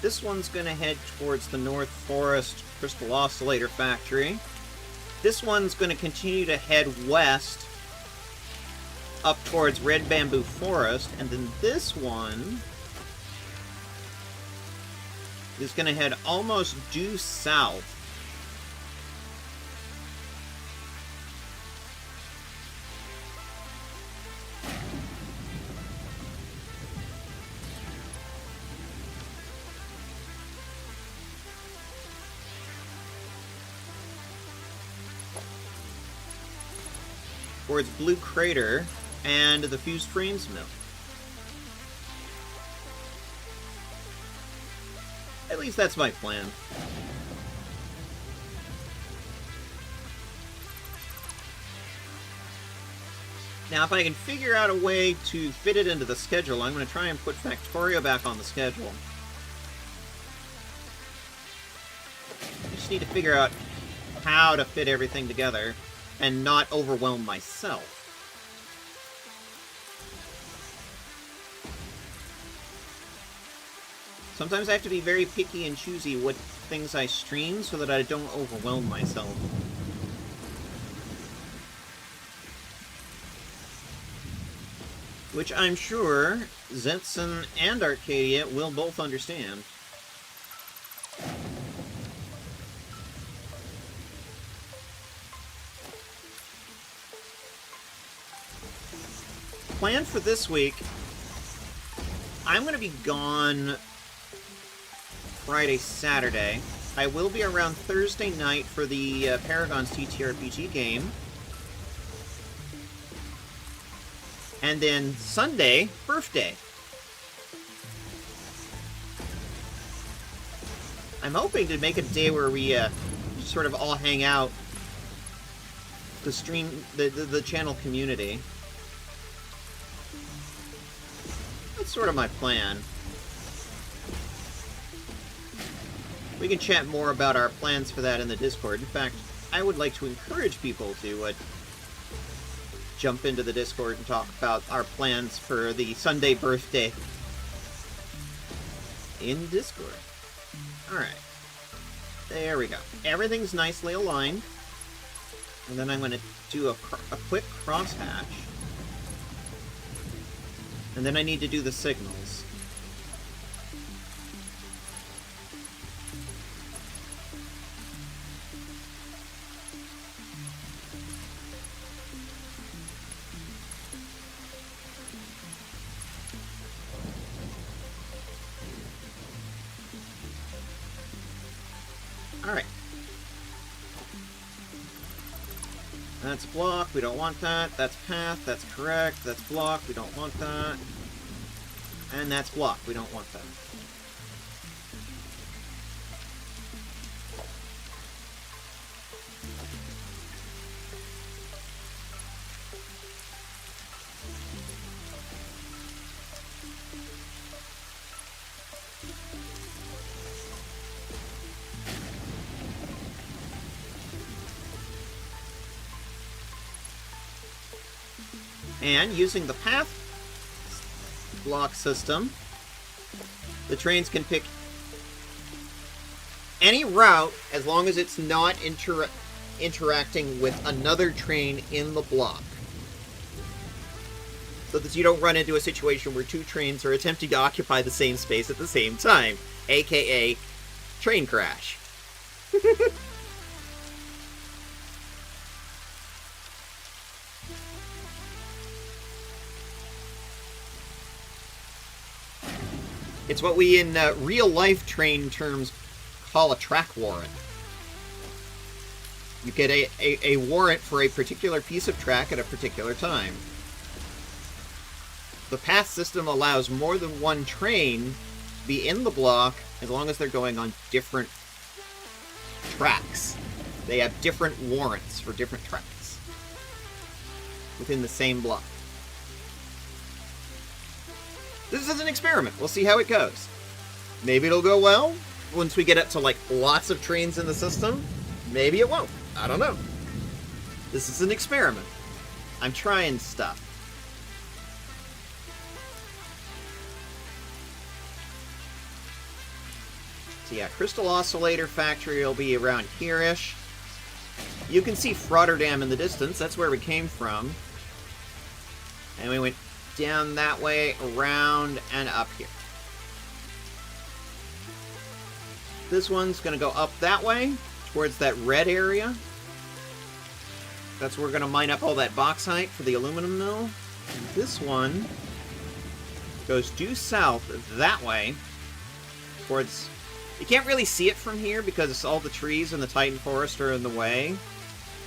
Speaker 1: This one's going to head towards the North Forest Crystal Oscillator Factory. This one's going to continue to head west up towards Red Bamboo Forest. And then this one is going to head almost due south. Towards Blue Crater and the Fused Frames Mill. At least that's my plan. Now, if I can figure out a way to fit it into the schedule, I'm going to try and put Factorio back on the schedule. I just need to figure out how to fit everything together and not overwhelm myself. Sometimes I have to be very picky and choosy what things I stream so that I don't overwhelm myself. Which I'm sure Zetson and Arcadia will both understand. Plan for this week, I'm going to be gone Friday, Saturday. I will be around Thursday night for the Paragon's TTRPG game. And then Sunday, birthday. I'm hoping to make a day where we sort of all hang out to stream the channel community. That's sort of my plan. We can chat more about our plans for that in the Discord. In fact, I would like to encourage people to jump into the Discord and talk about our plans for the Sunday birthday. in Discord. Alright. There we go. Everything's nicely aligned. And then I'm going to do a quick crosshatch. And then I need to do the signals. Alright. That's block, we don't want that. That's path, that's correct. That's block, we don't want that. And that's block, we don't want that. And using the path block system, the trains can pick any route as long as it's not interacting with another train in the block. So that you don't run into a situation where two trains are attempting to occupy the same space at the same time, aka train crash. It's what we in real-life train terms call a track warrant. You get a warrant for a particular piece of track at a particular time. The path system allows more than one train to be in the block as long as they're going on different tracks. They have different warrants for different tracks within the same block. This is an experiment. We'll see how it goes. Maybe it'll go well once we get up to, like, lots of trains in the system. Maybe it won't. I don't know. This is an experiment. I'm trying stuff. So yeah, Crystal Oscillator Factory will be around here-ish. You can see Rotterdam in the distance. That's where we came from. And we went down that way, around, and up here. This one's going to go up that way, towards that red area. That's where we're going to mine up all that bauxite for the aluminum mill. And this one goes due south that way, towards... You can't really see it from here because all the trees and the Titan Forest are in the way.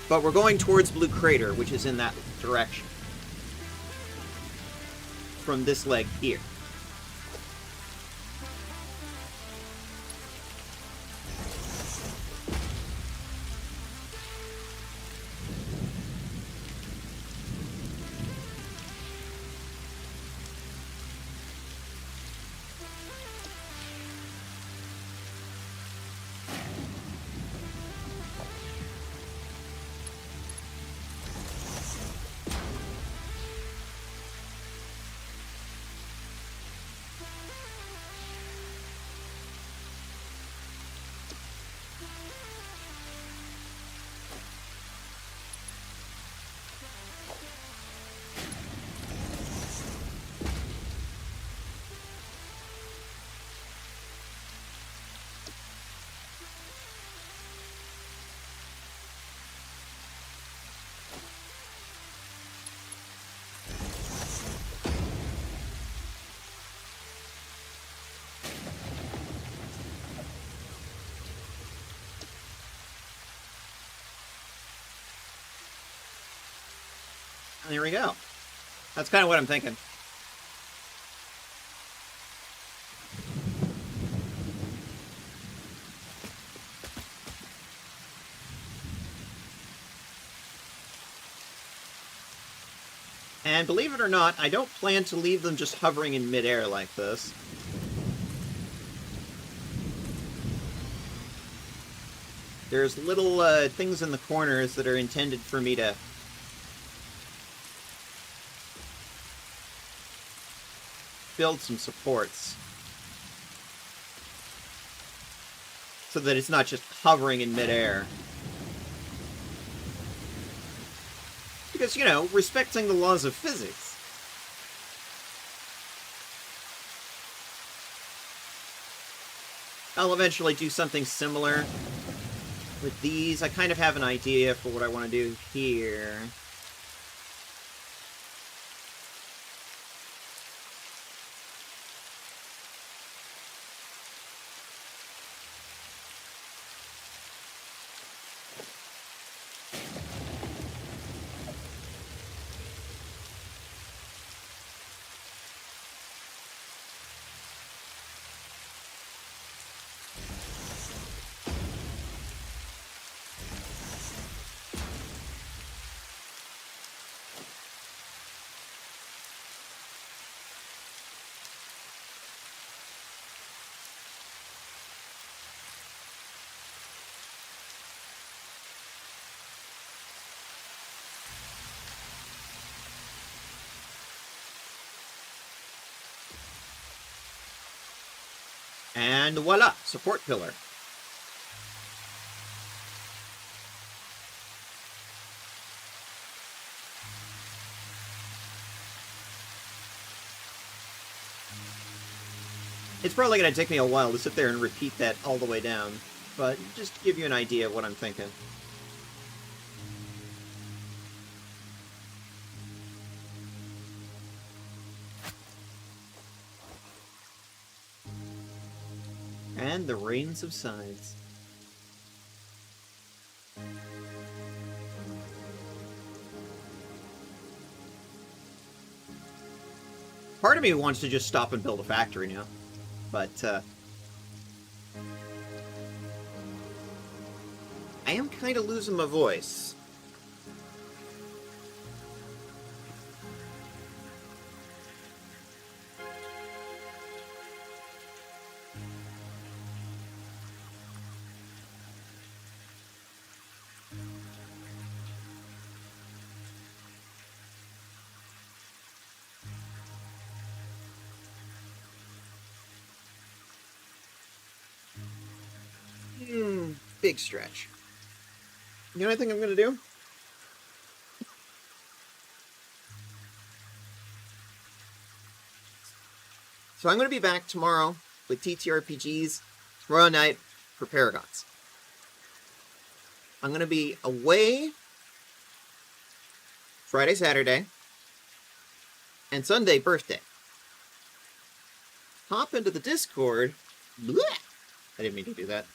Speaker 1: But we're going towards Blue Crater, which is in that direction. From this leg here. There we go. That's kind of what I'm thinking. And believe it or not, I don't plan to leave them just hovering in midair like this. There's little things in the corners that are intended for me to build some supports. so that it's not just hovering in midair. Because, you know, respecting the laws of physics. I'll eventually do something similar with these. I kind of have an idea for what I want to do here. And voila, support pillar. It's probably going to take me a while to sit there and repeat that all the way down, but just to give you an idea of what I'm thinking. And the rain subsides. Part of me wants to just stop and build a factory now, but I am kind of losing my voice. Big stretch. You know what I think I'm going to do? So I'm going to be back tomorrow with TTRPGs, tomorrow night for Paragons. I'm going to be away Friday, Saturday, and Sunday, birthday. Hop into the Discord. Blech! I didn't mean to do that.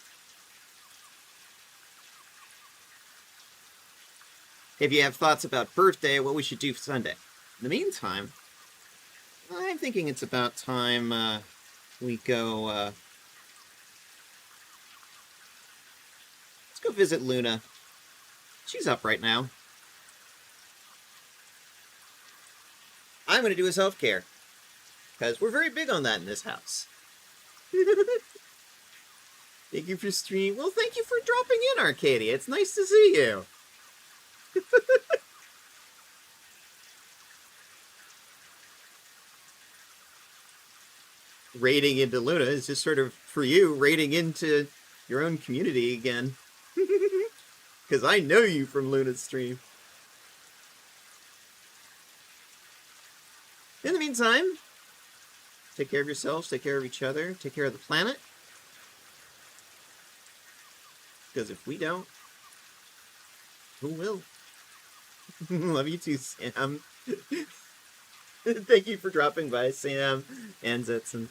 Speaker 1: If you have thoughts about birthday, what we should do for Sunday. In the meantime, I'm thinking it's about time we go... let's go visit Luna. She's up right now. I'm going to do a self-care. Because we're very big on that in this house. Thank you for stream. Well, thank you for dropping in, Arcadia. It's nice to see you. Raiding into Luna is just sort of, for you, raiding into your own community again. Because I know you from Luna's stream. In the meantime, take care of yourselves, take care of each other, take care of the planet. Because if we don't, who will? Love you too, Sam. Thank you for dropping by, Sam and Zetson.